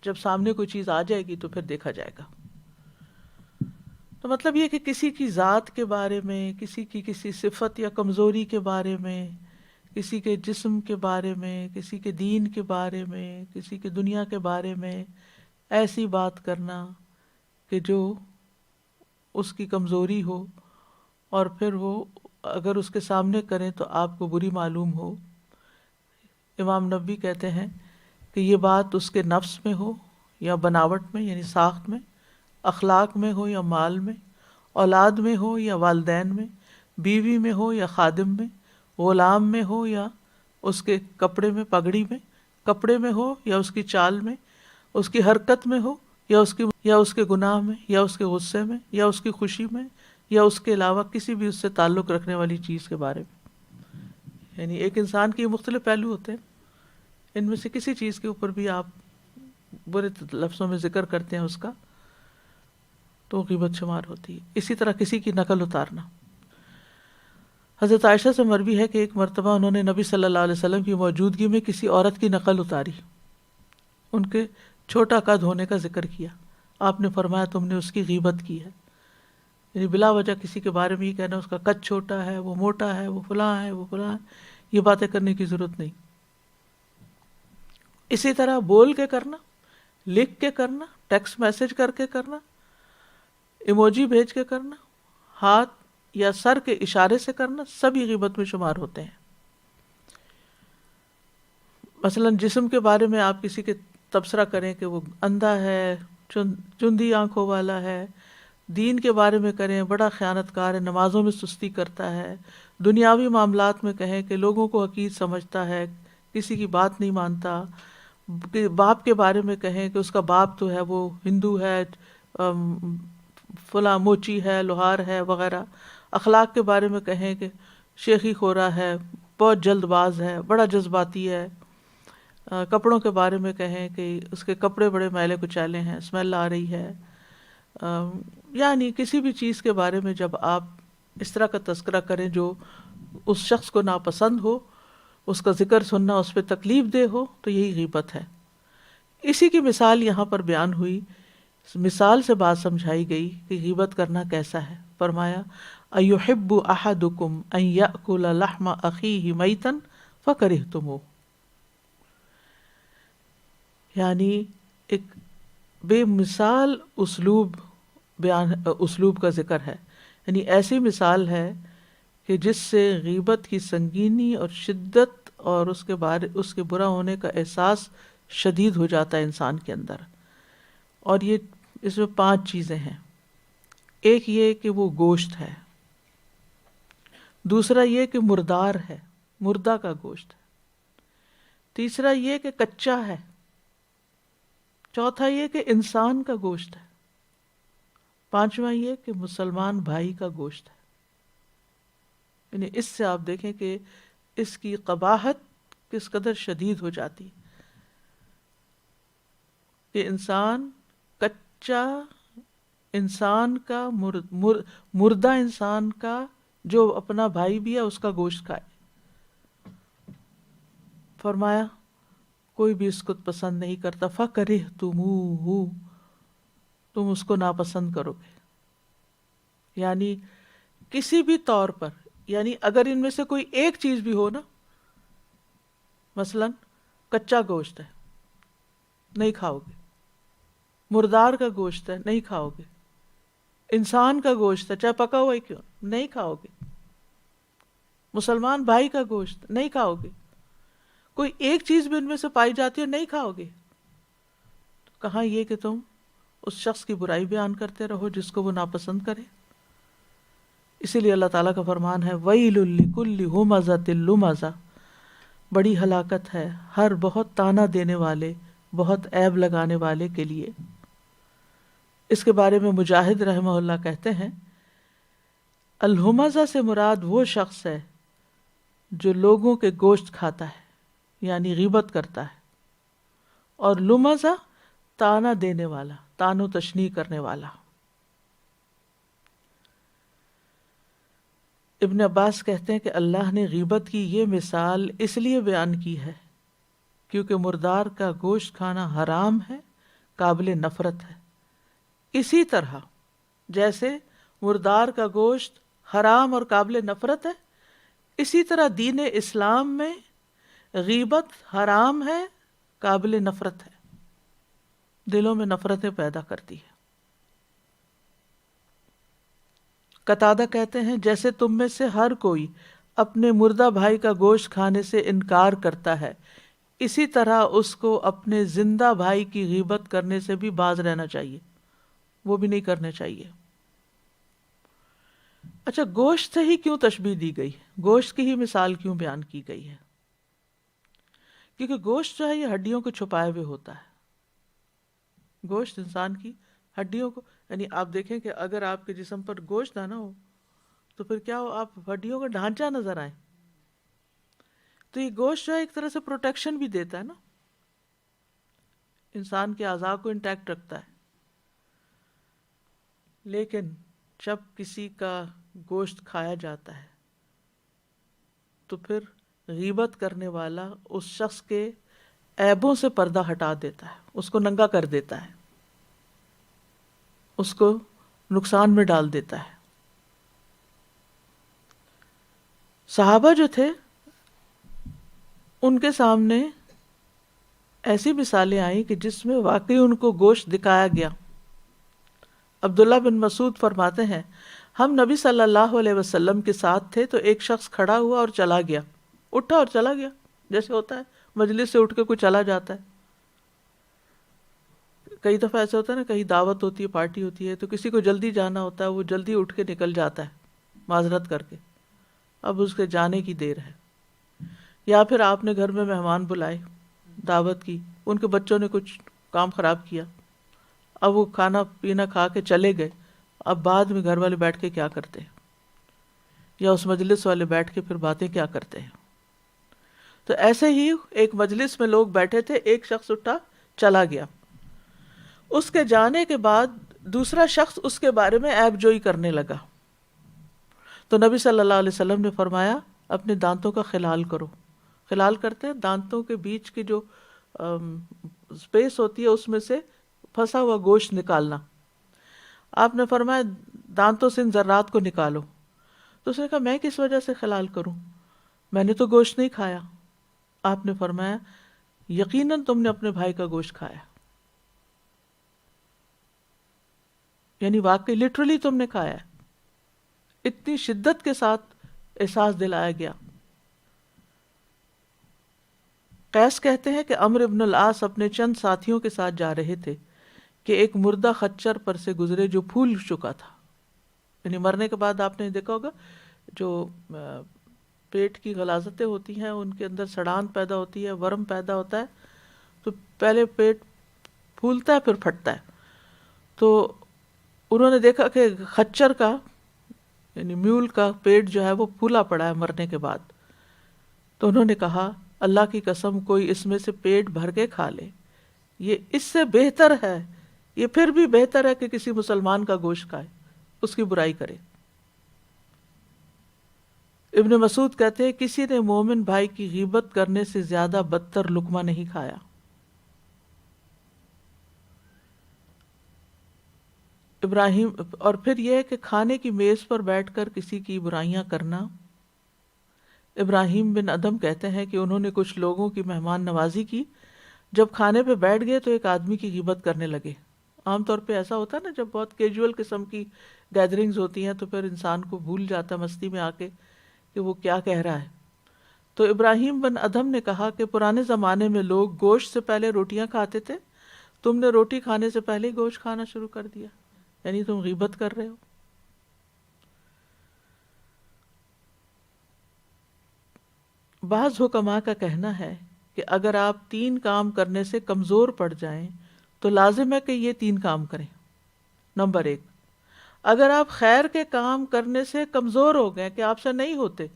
جب سامنے کوئی چیز آ جائے گی تو پھر دیکھا جائے گا. تو مطلب یہ کہ کسی کی ذات کے بارے میں، کسی کی کسی صفت یا کمزوری کے بارے میں، کسی کے جسم کے بارے میں، کسی کے دین کے بارے میں، کسی کے دنیا کے بارے میں ایسی بات کرنا کہ جو اس کی کمزوری ہو، اور پھر وہ اگر اس کے سامنے کریں تو آپ کو بری معلوم ہو. امام نبوی کہتے ہیں کہ یہ بات اس کے نفس میں ہو یا بناوٹ میں یعنی ساخت میں، اخلاق میں ہو یا مال میں، اولاد میں ہو یا والدین میں، بیوی میں ہو یا خادم میں، غلام میں ہو یا اس کے کپڑے میں، پگڑی میں، کپڑے میں ہو یا اس کی چال میں، اس کی حرکت میں ہو یا اس کے گناہ میں، یا اس کے غصے میں، یا اس کی خوشی میں، یا اس کے علاوہ کسی بھی اس سے تعلق رکھنے والی چیز کے بارے میں. یعنی ایک انسان کے مختلف پہلو ہوتے ہیں، ان میں سے کسی چیز کے اوپر بھی آپ برے لفظوں میں ذکر کرتے ہیں اس کا، تو وہ غیبت شمار ہوتی ہے. اسی طرح کسی کی نقل اتارنا. حضرت عائشہ سے مروی ہے کہ ایک مرتبہ انہوں نے نبی صلی اللہ علیہ وسلم کی موجودگی میں کسی عورت کی نقل اتاری، ان کے چھوٹا قد ہونے کا ذکر کیا. آپ نے فرمایا تم نے اس کی غیبت کی ہے. یعنی بلا وجہ کسی کے بارے میں یہ کہنا اس کا قد چھوٹا ہے، وہ موٹا ہے، وہ فلاں ہے، وہ فلاں ہے، یہ باتیں کرنے کی ضرورت نہیں. اسی طرح بول کے کرنا، لکھ کے کرنا، ٹیکسٹ میسج کر کے کرنا، ایموجی بھیج کے کرنا، ہاتھ یا سر کے اشارے سے کرنا، سبھی غیبت میں شمار ہوتے ہیں. مثلا جسم کے بارے میں آپ کسی کے تبصرہ کریں کہ وہ اندھا ہے، چندی آنکھوں والا ہے. دین کے بارے میں کریں بڑا خیانت کار ہے، نمازوں میں سستی کرتا ہے. دنیاوی معاملات میں کہیں کہ لوگوں کو حقیر سمجھتا ہے، کسی کی بات نہیں مانتا. باپ کے بارے میں کہیں کہ اس کا باپ تو ہے وہ ہندو ہے، فلاں موچی ہے، لوہار ہے وغیرہ. اخلاق کے بارے میں کہیں کہ شیخی خورا ہے، بہت جلد باز ہے، بڑا جذباتی ہے. کپڑوں کے بارے میں کہیں کہ اس کے کپڑے بڑے میلے کچیلے ہیں، اسمیل آ رہی ہے. یعنی کسی بھی چیز کے بارے میں جب آپ اس طرح کا تذکرہ کریں جو اس شخص کو ناپسند ہو، اس کا ذکر سننا اس پہ تکلیف دہ ہو، تو یہی غیبت ہے. اسی کی مثال یہاں پر بیان ہوئی. مثال سے بات سمجھائی گئی کہ غیبت کرنا کیسا ہے. فرمایا ایحب احدکم ان یأکل لحم اخیہ میتا فکرہتموہ، یعنی ایک بے مثال اسلوب کا ذکر ہے. یعنی ایسی مثال ہے کہ جس سے غیبت کی سنگینی اور شدت اور اس کے برا ہونے کا احساس شدید ہو جاتا ہے انسان کے اندر. اور یہ اس میں 5 چیزیں ہیں. ایک یہ کہ وہ گوشت ہے، دوسرا یہ کہ مردار ہے، مردہ کا گوشت ہے، تیسرا یہ کہ کچا ہے، چوتھا یہ کہ انسان کا گوشت ہے، پانچواں یہ کہ مسلمان بھائی کا گوشت ہے. یعنی اس سے آپ دیکھیں کہ اس کی قباحت کس قدر شدید ہو جاتی کہ انسان کچا انسان کا مردہ انسان کا جو اپنا بھائی بھی ہے اس کا گوشت کھائے. فرمایا کوئی بھی اس کو پسند نہیں کرتا. فَكَرِهْتُمُوهُ، تم اس کو ناپسند کرو گے. یعنی کسی بھی طور پر، یعنی اگر ان میں سے کوئی ایک چیز بھی ہو نا، مثلا کچا گوشت ہے نہیں کھاؤ گے، مردار کا گوشت ہے نہیں کھاؤ گے، انسان کا گوشت ہے چاہے پکا ہوا ہی کیوں نہیں کھاؤ گے، مسلمان بھائی کا گوشت نہیں کھاؤ گے، کوئی ایک چیز بھی ان میں سے پائی جاتی ہے نہیں کھاؤ گے. کہاں یہ کہ تم اس شخص کی برائی بیان کرتے رہو جس کو وہ ناپسند کرے. اسی لیے اللہ تعالیٰ کا فرمان ہے وَيْلٌ لِكُلِّ هُمَزَةٍ لُمَزَةٍ، بڑی ہلاکت ہے ہر بہت تانا دینے والے، بہت عیب لگانے والے کے لیے. اس کے بارے میں مجاہد رحمہ اللہ کہتے ہیں الہمزہ سے مراد وہ شخص ہے جو لوگوں کے گوشت کھاتا ہے، یعنی غیبت کرتا ہے، اور لمزہ تانا دینے والا، تان و تشنیع کرنے والا. ابن عباس کہتے ہیں کہ اللہ نے غیبت کی یہ مثال اس لیے بیان کی ہے کیونکہ مردار کا گوشت کھانا حرام ہے، قابل نفرت ہے. اسی طرح جیسے مردار کا گوشت حرام اور قابل نفرت ہے، اسی طرح دین اسلام میں غیبت حرام ہے، قابل نفرت ہے، دلوں میں نفرتیں پیدا کرتی ہے. قتادہ کہتے ہیں جیسے تم میں سے ہر کوئی اپنے مردہ بھائی کا گوشت کھانے سے انکار کرتا ہے، اسی طرح اس کو اپنے زندہ بھائی کی غیبت کرنے سے بھی باز رہنا چاہیے، وہ بھی نہیں کرنے چاہیے. اچھا گوشت سے ہی کیوں تشبیہ دی گئی، گوشت کی ہی مثال کیوں بیان کی گئی ہے؟ کیونکہ گوشت جو ہے یہ ہڈیوں کو چھپائے ہوئے ہوتا ہے. گوشت انسان کی ہڈیوں کو، یعنی آپ دیکھیں کہ اگر آپ کے جسم پر گوشت نہ ہو تو پھر کیا ہو، آپ ہڈیوں کا ڈھانچہ نظر آئے. تو یہ گوشت جو ہے ایک طرح سے پروٹیکشن بھی دیتا ہے نا، انسان کے اعضاء کو انٹیکٹ رکھتا ہے. لیکن جب کسی کا گوشت کھایا جاتا ہے تو پھر غیبت کرنے والا اس شخص کے عیبوں سے پردہ ہٹا دیتا ہے، اس کو ننگا کر دیتا ہے، اس کو نقصان میں ڈال دیتا ہے۔ صحابہ جو تھے ان کے سامنے ایسی مثالیں آئیں کہ جس میں واقعی ان کو گوشت دکھایا گیا۔ عبداللہ بن مسعود فرماتے ہیں ہم نبی صلی اللہ علیہ وسلم کے ساتھ تھے تو ایک شخص کھڑا ہوا اور چلا گیا، اٹھا اور چلا گیا، جیسے ہوتا ہے مجلس سے اٹھ کے کوئی چلا جاتا ہے۔ کئی دفعہ ایسا ہوتا ہے نا، کہیں دعوت ہوتی ہے، پارٹی ہوتی ہے، تو کسی کو جلدی جانا ہوتا ہے، وہ جلدی اٹھ کے نکل جاتا ہے معذرت کر کے، اب اس کے جانے کی دیر ہے۔ یا پھر آپ نے گھر میں مہمان بلائے، دعوت کی، ان کے بچوں نے کچھ کام خراب کیا، اب وہ کھانا پینا کھا کے چلے گئے، اب بعد میں گھر والے بیٹھ کے کیا کرتے ہیں، یا اس مجلس والے بیٹھ کے پھر باتیں کیا کرتے ہیں۔ تو ایسے ہی ایک مجلس میں لوگ بیٹھے تھے، ایک شخص اٹھا چلا گیا، اس کے جانے کے بعد دوسرا شخص اس کے بارے میں عیب جوئی کرنے لگا، تو نبی صلی اللہ علیہ وسلم نے فرمایا اپنے دانتوں کا خلال کرو۔ خلال کرتے ہیں دانتوں کے بیچ کی جو اسپیس ہوتی ہے اس میں سے پھنسا ہوا گوشت نکالنا۔ آپ نے فرمایا دانتوں سے ان ذرات کو نکالو، تو اس نے کہا میں کس وجہ سے خلال کروں، میں نے تو گوشت نہیں کھایا۔ آپ نے فرمایا یقیناً تم نے اپنے بھائی کا گوشت کھایا، یعنی واقعی لٹرلی تم نے کھایا ہے۔ اتنی شدت کے ساتھ احساس دلایا گیا۔ قیس کہتے ہیں کہ عمرو بن العاص اپنے چند ساتھیوں کے ساتھ جا رہے تھے کہ ایک مردہ خچر پر سے گزرے جو پھول چکا تھا، یعنی مرنے کے بعد آپ نے دیکھا ہوگا جو پیٹ کی غلاظتیں ہوتی ہیں ان کے اندر سڑان پیدا ہوتی ہے، ورم پیدا ہوتا ہے، تو پہلے پیٹ پھولتا ہے پھر پھٹتا ہے۔ تو انہوں نے دیکھا کہ خچر کا یعنی میول کا پیٹ جو ہے وہ پھولا پڑا ہے مرنے کے بعد، تو انہوں نے کہا اللہ کی قسم کوئی اس میں سے پیٹ بھر کے کھا لے، یہ اس سے بہتر ہے، یہ پھر بھی بہتر ہے کہ کسی مسلمان کا گوشت کھائے، اس کی برائی کرے۔ ابن مسعود کہتے ہیں کسی نے مومن بھائی کی غیبت کرنے سے زیادہ بدتر لقمہ نہیں کھایا۔ ابراہیم، اور پھر یہ ہے کہ کھانے کی میز پر بیٹھ کر کسی کی برائیاں کرنا۔ ابراہیم بن ادم کہتے ہیں کہ انہوں نے کچھ لوگوں کی مہمان نوازی کی، جب کھانے پہ بیٹھ گئے تو ایک آدمی کی غیبت کرنے لگے۔ عام طور پہ ایسا ہوتا ہے نا جب بہت کیجول قسم کی گیدرنگز ہوتی ہیں تو پھر انسان کو بھول جاتا ہے مستی میں آ کے کہ وہ کیا کہہ رہا ہے۔ تو ابراہیم بن ادم نے کہا کہ پرانے زمانے میں لوگ گوشت سے پہلے روٹیاں کھاتے تھے، تم نے روٹی کھانے سے پہلے ہی گوشت کھانا شروع کر دیا، یعنی تم غیبت کر رہے ہو۔ بعض حکماء کا کہنا ہے کہ اگر آپ 3 کام کرنے سے کمزور پڑ جائیں تو لازم ہے کہ یہ 3 کام کریں۔ نمبر 1، اگر آپ خیر کے کام کرنے سے کمزور ہو گئے کہ آپ سے نہیں ہوتے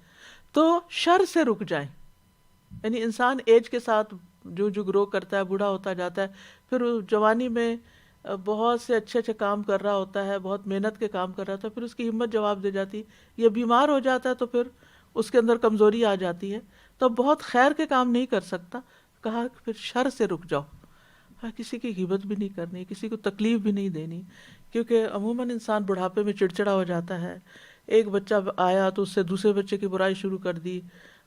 تو شر سے رک جائیں، یعنی انسان ایج کے ساتھ جو گرو کرتا ہے، بوڑھا ہوتا جاتا ہے، پھر جوانی میں بہت سے اچھے کام کر رہا ہوتا ہے، بہت محنت کے کام کر رہا ہوتا ہے، پھر اس کی ہمت جواب دے جاتی، یہ بیمار ہو جاتا ہے تو پھر اس کے اندر کمزوری آ جاتی ہے، تو بہت خیر کے کام نہیں کر سکتا، کہا کہ پھر شر سے رک جاؤ۔ کسی کی غیبت بھی نہیں کرنی، کسی کو تکلیف بھی نہیں دینی، کیونکہ عموماً انسان بڑھاپے میں چڑچڑا ہو جاتا ہے۔ ایک بچہ آیا تو اس سے دوسرے بچے کی برائی شروع کر دی،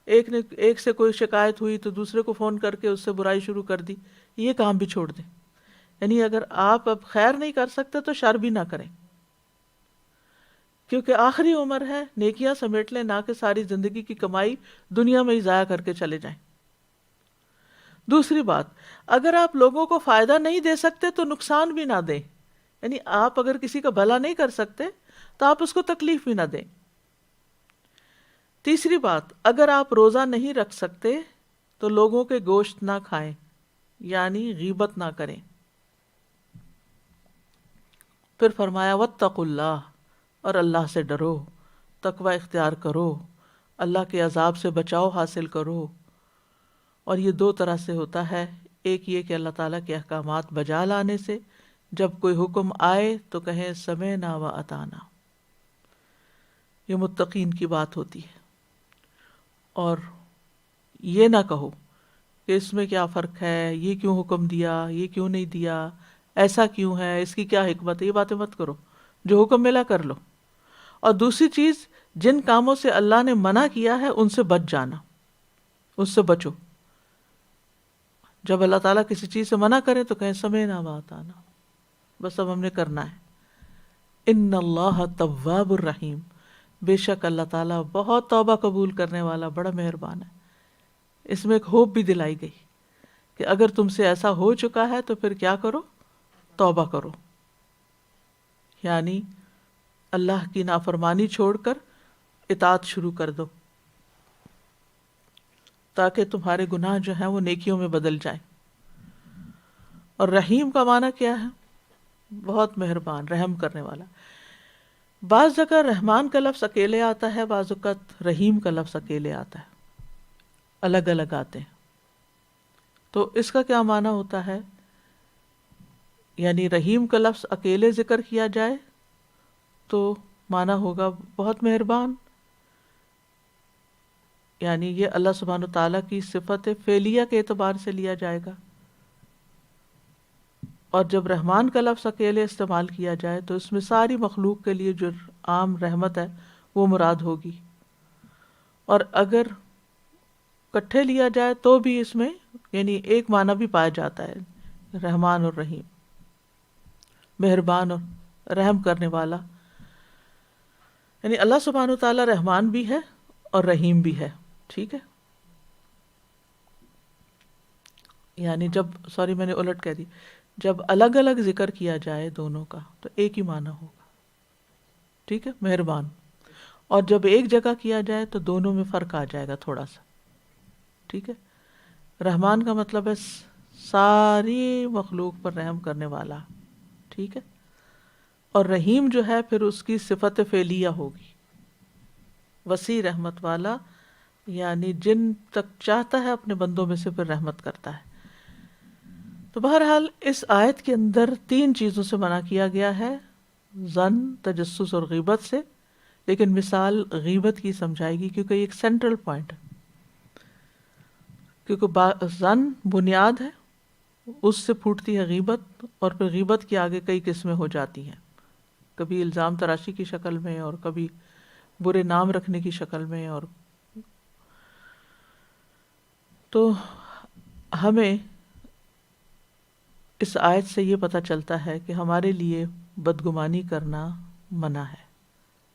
ایک سے کوئی شکایت ہوئی تو دوسرے کو فون کر کے اس سے برائی شروع کر دی، یہ کام بھی چھوڑ دیں۔ یعنی اگر آپ اب خیر نہیں کر سکتے تو شر بھی نہ کریں، کیونکہ آخری عمر ہے، نیکیاں سمیٹ لیں، نہ کہ ساری زندگی کی کمائی دنیا میں ہی ضائع کر کے چلے جائیں۔ دوسری بات، اگر آپ لوگوں کو فائدہ نہیں دے سکتے تو نقصان بھی نہ دیں، یعنی آپ اگر کسی کا بھلا نہیں کر سکتے تو آپ اس کو تکلیف بھی نہ دیں۔ تیسری بات، اگر آپ روزہ نہیں رکھ سکتے تو لوگوں کے گوشت نہ کھائیں، یعنی غیبت نہ کریں۔ پھر فرمایا واتقوا اللہ، اور اللہ سے ڈرو، تقوی اختیار کرو، اللہ کے عذاب سے بچاؤ حاصل کرو۔ اور یہ 2 طرح سے ہوتا ہے، ایک یہ کہ اللہ تعالیٰ کے احکامات بجا لانے سے، جب کوئی حکم آئے تو کہیں سمعنا و اطعنا. یہ متقین کی بات ہوتی ہے. اور یہ نہ کہو کہ اس میں کیا فرق ہے، یہ کیوں حکم دیا، یہ کیوں نہیں دیا، ایسا کیوں ہے، اس کی کیا حکمت ہے. یہ باتیں مت کرو، جو حکم ملا کر لو. اور دوسری چیز، جن کاموں سے اللہ نے منع کیا ہے ان سے بچ جانا، اس سے بچو. جب اللہ تعالیٰ کسی چیز سے منع کرے تو کہیں سمعنا و اطعنا، بس اب ہم نے کرنا ہے. ان اللہ تواب الرحیم، بے شک اللہ تعالیٰ بہت توبہ قبول کرنے والا، بڑا مہربان ہے. اس میں ایک ہوپ بھی دلائی گئی کہ اگر تم سے ایسا ہو چکا ہے تو پھر کیا کرو، توبہ کرو. یعنی اللہ کی نافرمانی چھوڑ کر اطاعت شروع کر دو، تاکہ تمہارے گناہ جو ہیں وہ نیکیوں میں بدل جائیں. اور رحیم کا معنی کیا ہے؟ بہت مہربان، رحم کرنے والا. بعض جگہ رحمان کا لفظ اکیلے آتا ہے، بعض اوقات رحیم کا لفظ اکیلے آتا ہے، الگ الگ آتے ہیں. تو اس کا کیا معنی ہوتا ہے؟ یعنی رحیم کا لفظ اکیلے ذکر کیا جائے تو معنی ہوگا بہت مہربان، یعنی یہ اللہ سبحانہ وتعالیٰ کی صفت فعلیہ کے اعتبار سے لیا جائے گا. اور جب رحمان کا لفظ اکیلے استعمال کیا جائے تو اس میں ساری مخلوق کے لیے جو عام رحمت ہے وہ مراد ہوگی. اور اگر کٹھے لیا جائے تو بھی اس میں یعنی ایک معنی بھی پایا جاتا ہے، رحمان اور رحیم، مہربان اور رحم کرنے والا. یعنی اللہ سبحانہ وتعالیٰ رحمان بھی ہے اور رحیم بھی ہے. ٹھیک ہے، یعنی میں نے الٹ کہہ دی، جب الگ الگ ذکر کیا جائے دونوں کا تو ایک ہی معنی ہوگا. ٹھیک ہے، مہربان. اور جب ایک جگہ کیا جائے تو دونوں میں فرق آ جائے گا تھوڑا سا. ٹھیک ہے، رحمان کا مطلب ہے ساری مخلوق پر رحم کرنے والا. ٹھیک ہے، اور رحیم جو ہے پھر اس کی صفت فعلیہ ہوگی، وسیع رحمت والا، یعنی جن تک چاہتا ہے اپنے بندوں میں سے پھر رحمت کرتا ہے. تو بہرحال اس آیت کے اندر 3 چیزوں سے منع کیا گیا ہے، ظن، تجسس اور غیبت سے. لیکن مثال غیبت کی سمجھائے گی کیونکہ یہ ایک سینٹرل پوائنٹ ہے. کیونکہ ظن بنیاد ہے، اس سے پھوٹتی ہے غیبت، اور پھر غیبت کے آگے کئی قسمیں ہو جاتی ہیں، کبھی الزام تراشی کی شکل میں اور کبھی برے نام رکھنے کی شکل میں. اور تو ہمیں اس آیت سے یہ پتہ چلتا ہے کہ ہمارے لیے بدگمانی کرنا منع ہے،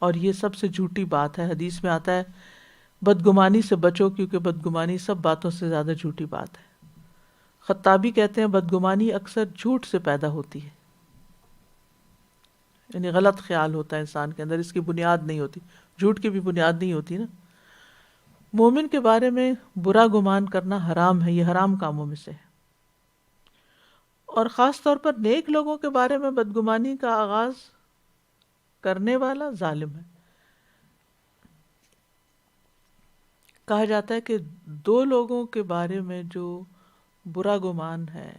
اور یہ سب سے جھوٹی بات ہے. حدیث میں آتا ہے بدگمانی سے بچو کیونکہ بدگمانی سب باتوں سے زیادہ جھوٹی بات ہے. خطابی کہتے ہیں بدگمانی اکثر جھوٹ سے پیدا ہوتی ہے، یعنی غلط خیال ہوتا ہے انسان کے اندر، اس کی بنیاد نہیں ہوتی. جھوٹ کی بھی بنیاد نہیں ہوتی نا. مومن کے بارے میں برا گمان کرنا حرام ہے، یہ حرام کاموں میں سے ہے. اور خاص طور پر نیک لوگوں کے بارے میں بدگمانی کا آغاز کرنے والا ظالم ہے. کہا جاتا ہے کہ 2 لوگوں کے بارے میں جو برا گمان ہے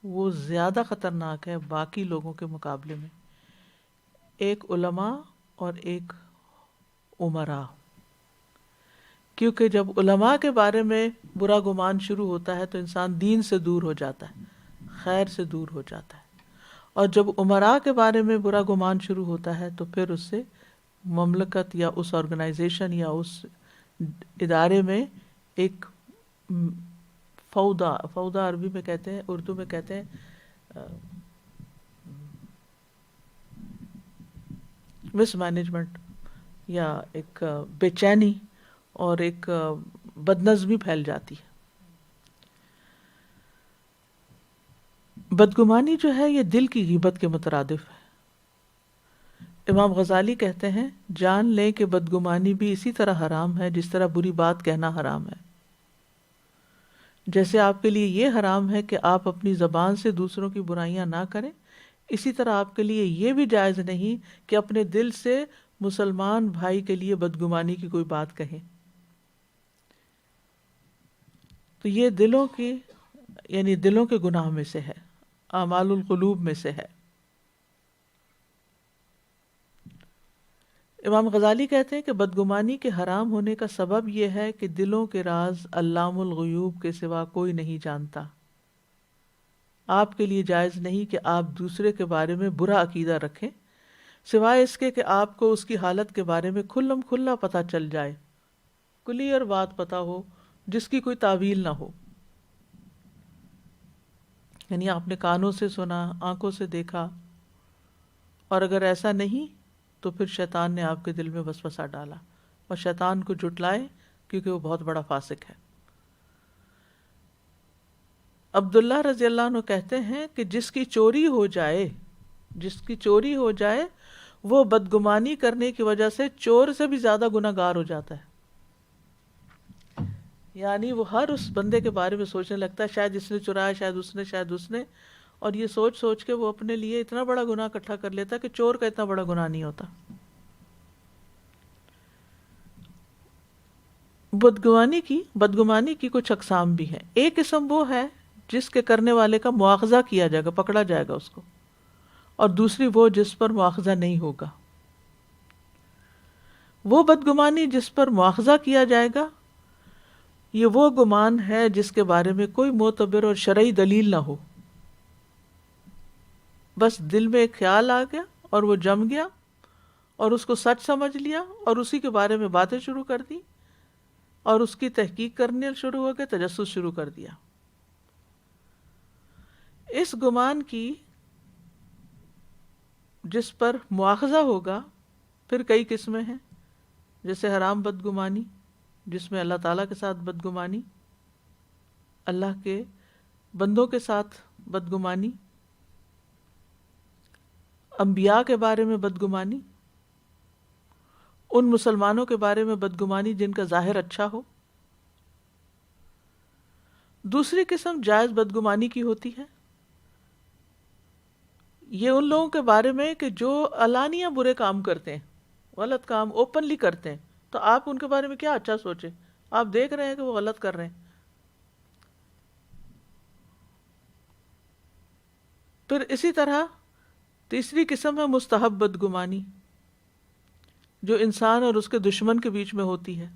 وہ زیادہ خطرناک ہے باقی لوگوں کے مقابلے میں، ایک علماء اور ایک امراء. کیونکہ جب علماء کے بارے میں برا گمان شروع ہوتا ہے تو انسان دین سے دور ہو جاتا ہے، خیر سے دور ہو جاتا ہے. اور جب امراء کے بارے میں برا گمان شروع ہوتا ہے تو پھر اس سے مملکت یا اس آرگنائزیشن یا اس ادارے میں ایک فوضا عربی میں کہتے ہیں، اردو میں کہتے ہیں مس مینجمنٹ، یا ایک بے چینی اور ایک بدنظمی پھیل جاتی ہے. بدگمانی جو ہے یہ دل کی غیبت کے مترادف ہے. امام غزالی کہتے ہیں جان لیں کہ بدگمانی بھی اسی طرح حرام ہے جس طرح بری بات کہنا حرام ہے. جیسے آپ کے لیے یہ حرام ہے کہ آپ اپنی زبان سے دوسروں کی برائیاں نہ کریں، اسی طرح آپ کے لیے یہ بھی جائز نہیں کہ اپنے دل سے مسلمان بھائی کے لیے بدگمانی کی کوئی بات کہیں. تو یہ دلوں کے گناہ میں سے ہے. اعمال القلوب میں سے ہے۔ امام غزالی کہتے ہیں کہ بدگمانی کے حرام ہونے کا سبب یہ ہے کہ دلوں کے راز علام الغیوب کے سوا کوئی نہیں جانتا۔ آپ کے لیے جائز نہیں کہ آپ دوسرے کے بارے میں برا عقیدہ رکھیں سوائے اس کے کہ آپ کو اس کی حالت کے بارے میں کھلم کھلا پتہ چل جائے، کلیئر بات پتہ ہو جس کی کوئی تعویل نہ ہو۔ یعنی آپ نے کانوں سے سنا، آنکھوں سے دیکھا، اور اگر ایسا نہیں تو پھر شیطان نے آپ کے دل میں وسوسہ ڈالا، اور شیطان کو جھٹلائے کیونکہ وہ بہت بڑا فاسق ہے۔ عبداللہ رضی اللہ عنہ کہتے ہیں کہ جس کی چوری ہو جائے وہ بدگمانی کرنے کی وجہ سے چور سے بھی زیادہ گناہ گار ہو جاتا ہے۔ یعنی وہ ہر اس بندے کے بارے میں سوچنے لگتا ہے شاید اس نے چرایا، شاید اس نے، اور یہ سوچ کے وہ اپنے لیے اتنا بڑا گناہ اکٹھا کر لیتا ہے کہ چور کا اتنا بڑا گناہ نہیں ہوتا۔ بدگمانی کی کچھ اقسام بھی ہیں۔ ایک قسم وہ ہے جس کے کرنے والے کا مواخذہ کیا جائے گا، پکڑا جائے گا اس کو، اور دوسری وہ جس پر مواخذہ نہیں ہوگا۔ وہ بدگمانی جس پر مواخذہ کیا جائے گا یہ وہ گمان ہے جس کے بارے میں کوئی معتبر اور شرعی دلیل نہ ہو، بس دل میں ایک خیال آ گیا اور وہ جم گیا اور اس کو سچ سمجھ لیا اور اسی کے بارے میں باتیں شروع کر دی اور اس کی تحقیق کرنے شروع ہو گئے، تجسس شروع کر دیا۔ اس گمان کی جس پر مواخذہ ہوگا پھر کئی قسمیں ہیں، جیسے حرام بدگمانی جس میں اللہ تعالیٰ کے ساتھ بدگمانی، اللہ کے بندوں کے ساتھ بدگمانی، انبیاء کے بارے میں بدگمانی، ان مسلمانوں کے بارے میں بدگمانی جن کا ظاہر اچھا ہو۔ دوسری قسم جائز بدگمانی کی ہوتی ہے، یہ ان لوگوں کے بارے میں کہ جو علانیہ برے کام کرتے ہیں، غلط کام اوپنلی کرتے ہیں، تو آپ ان کے بارے میں کیا اچھا سوچیں، آپ دیکھ رہے ہیں کہ وہ غلط کر رہے ہیں۔ پھر اسی طرح تیسری قسم ہے مستحب بدگمانی، جو انسان اور اس کے دشمن کے بیچ میں ہوتی ہے،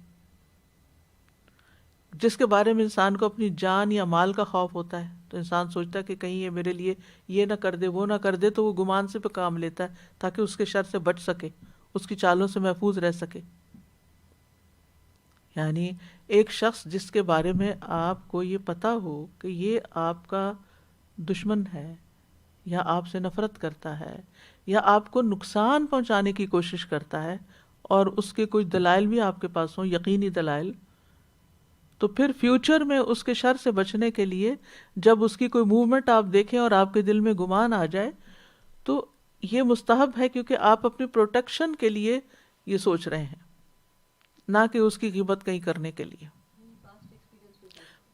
جس کے بارے میں انسان کو اپنی جان یا مال کا خوف ہوتا ہے، تو انسان سوچتا ہے کہ کہیں یہ میرے لیے یہ نہ کر دے، وہ نہ کر دے، تو وہ گمان سے پہ کام لیتا ہے تاکہ اس کے شر سے بچ سکے، اس کی چالوں سے محفوظ رہ سکے۔ یعنی ایک شخص جس کے بارے میں آپ کو یہ پتا ہو کہ یہ آپ کا دشمن ہے یا آپ سے نفرت کرتا ہے یا آپ کو نقصان پہنچانے کی کوشش کرتا ہے، اور اس کے کوئی دلائل بھی آپ کے پاس ہوں، یقینی دلائل، تو پھر فیوچر میں اس کے شر سے بچنے کے لیے جب اس کی کوئی موومنٹ آپ دیکھیں اور آپ کے دل میں گمان آ جائے تو یہ مستحب ہے، کیونکہ آپ اپنی پروٹیکشن کے لیے یہ سوچ رہے ہیں، نہ کہ اس کی غیبت کہیں کرنے کے لیے۔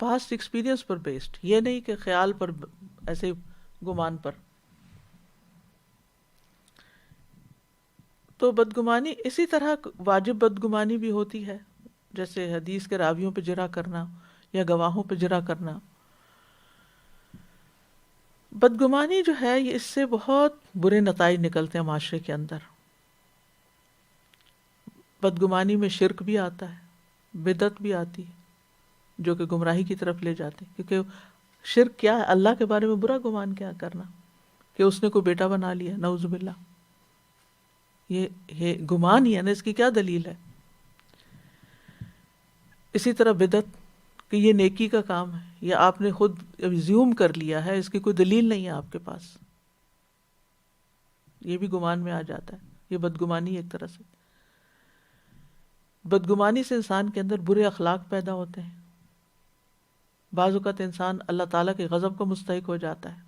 پاسٹ ایکسپیرینس پر بیسڈ، یہ نہیں کہ خیال پر، ایسے گمان پر۔ تو بدگمانی اسی طرح واجب بدگمانی بھی ہوتی ہے، جیسے حدیث کے راویوں پہ جرح کرنا یا گواہوں پہ جرح کرنا۔ بدگمانی جو ہے یہ اس سے بہت برے نتائج نکلتے ہیں معاشرے کے اندر۔ بدگمانی میں شرک بھی آتا ہے، بدعت بھی آتی ہے جو کہ گمراہی کی طرف لے جاتے ہیں، کیونکہ شرک کیا ہے؟ اللہ کے بارے میں برا گمان کیا کرنا کہ اس نے کوئی بیٹا بنا لیا، نعوذ باللہ۔ یہ گمان ہی ہے نا، اس کی کیا دلیل ہے؟ اسی طرح بدعت کہ یہ نیکی کا کام ہے، یہ آپ نے خود زیوم کر لیا ہے، اس کی کوئی دلیل نہیں ہے آپ کے پاس، یہ بھی گمان میں آ جاتا ہے، یہ بدگمانی ایک طرح سے۔ بدگمانی سے انسان کے اندر برے اخلاق پیدا ہوتے ہیں، بعض اوقات انسان اللہ تعالیٰ کے غضب کا مستحق ہو جاتا ہے۔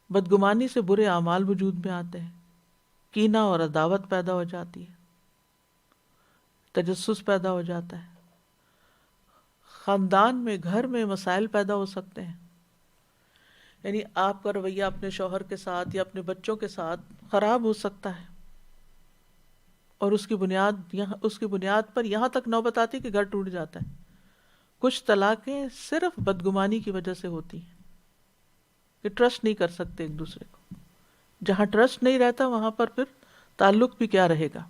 بدگمانی سے برے اعمال وجود میں آتے ہیں، کینہ اور عداوت پیدا ہو جاتی ہے، تجسس پیدا ہو جاتا ہے، خاندان میں، گھر میں مسائل پیدا ہو سکتے ہیں۔ یعنی آپ کا رویہ اپنے شوہر کے ساتھ یا اپنے بچوں کے ساتھ خراب ہو سکتا ہے، اور اس کی بنیاد پر یہاں تک نوبت آتی کہ گھر ٹوٹ جاتا ہے۔ کچھ طلاقیں صرف بدگمانی کی وجہ سے ہوتی ہیں، کہ ٹرسٹ نہیں کر سکتے ایک دوسرے کو. جہاں ٹرسٹ نہیں رہتا وہاں پر پھر تعلق بھی کیا رہے گا.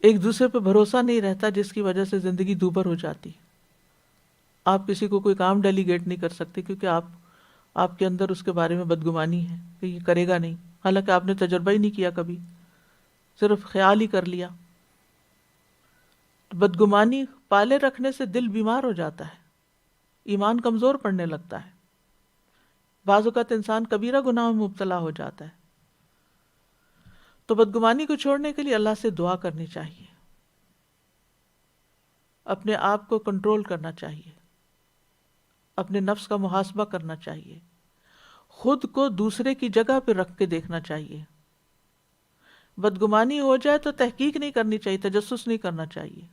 ایک دوسرے پہ بھروسہ نہیں رہتا جس کی وجہ سے زندگی دوبر ہو جاتی. آپ کسی کو کوئی کام ڈیلیگیٹ نہیں کر سکتے کیونکہ آپ کے اندر اس کے بارے میں بدگمانی ہے کہ یہ کرے گا نہیں، حالانکہ آپ نے تجربہ ہی نہیں کیا کبھی، صرف خیال ہی کر لیا. بدگمانی پالے رکھنے سے دل بیمار ہو جاتا ہے، ایمان کمزور پڑنے لگتا ہے. بعض اوقات انسان کبیرہ گناہ میں مبتلا ہو جاتا ہے. تو بدگمانی کو چھوڑنے کے لیے اللہ سے دعا کرنی چاہیے، اپنے آپ کو کنٹرول کرنا چاہیے، اپنے نفس کا محاسبہ کرنا چاہیے، خود کو دوسرے کی جگہ پہ رکھ کے دیکھنا چاہیے. بدگمانی ہو جائے تو تحقیق نہیں کرنی چاہیے، تجسس نہیں کرنا چاہیے.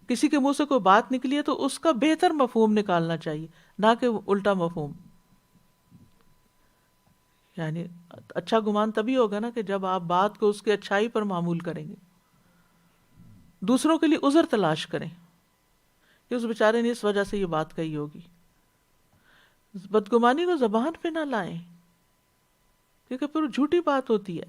کسی کے منہ سے کوئی بات نکلی ہے تو اس کا بہتر مفہوم نکالنا چاہیے، نہ کہ الٹا مفہوم. یعنی اچھا گمان تبھی ہوگا نا کہ جب آپ بات کو اس کی اچھائی پر معمول کریں گے. دوسروں کے لیے عذر تلاش کریں کہ اس بیچارے نے اس وجہ سے یہ بات کہی ہوگی. بدگمانی کو زبان پہ نہ لائیں کیونکہ پھر جھوٹی بات ہوتی ہے.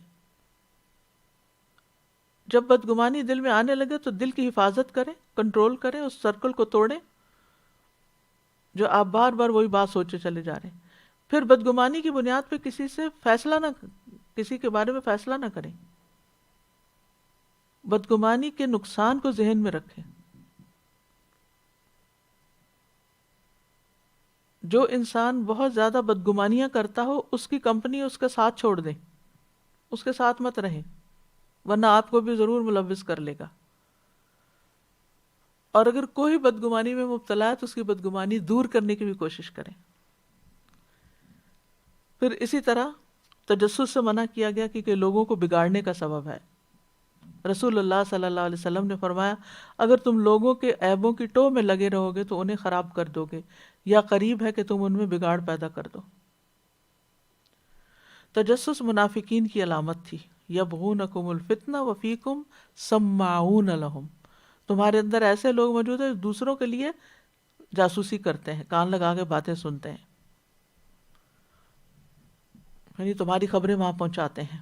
جب بدگمانی دل میں آنے لگے تو دل کی حفاظت کریں، کنٹرول کریں، اس سرکل کو توڑیں جو آپ بار بار وہی بات سوچے چلے جا رہے ہیں. پھر بدگمانی کی بنیاد پہ کسی کے بارے میں فیصلہ نہ کریں. بدگمانی کے نقصان کو ذہن میں رکھیں. جو انسان بہت زیادہ بدگمانیاں کرتا ہو اس کی کمپنی اس کا ساتھ چھوڑ دیں، اس کے ساتھ مت رہیں، ورنہ آپ کو بھی ضرور ملوث کر لے گا. اور اگر کوئی بدگمانی میں مبتلا ہے تو اس کی بدگمانی دور کرنے کی بھی کوشش کریں. پھر اسی طرح تجسس سے منع کیا گیا کیونکہ لوگوں کو بگاڑنے کا سبب ہے. رسول اللہ صلی اللہ علیہ وسلم نے فرمایا اگر تم لوگوں کے عیبوں کی ٹو میں لگے رہو گے تو انہیں خراب کر دو گے، یا قریب ہے کہ تم ان میں بگاڑ پیدا کر دو. تجسس منافقین کی علامت تھی. یبغونکم الفتنہ وفیکم سماعون لہم. تمہارے اندر ایسے لوگ موجود ہیں جو دوسروں کے لیے جاسوسی کرتے ہیں، کان لگا کے باتیں سنتے ہیں، یعنی تمہاری خبریں وہاں پہنچاتے ہیں.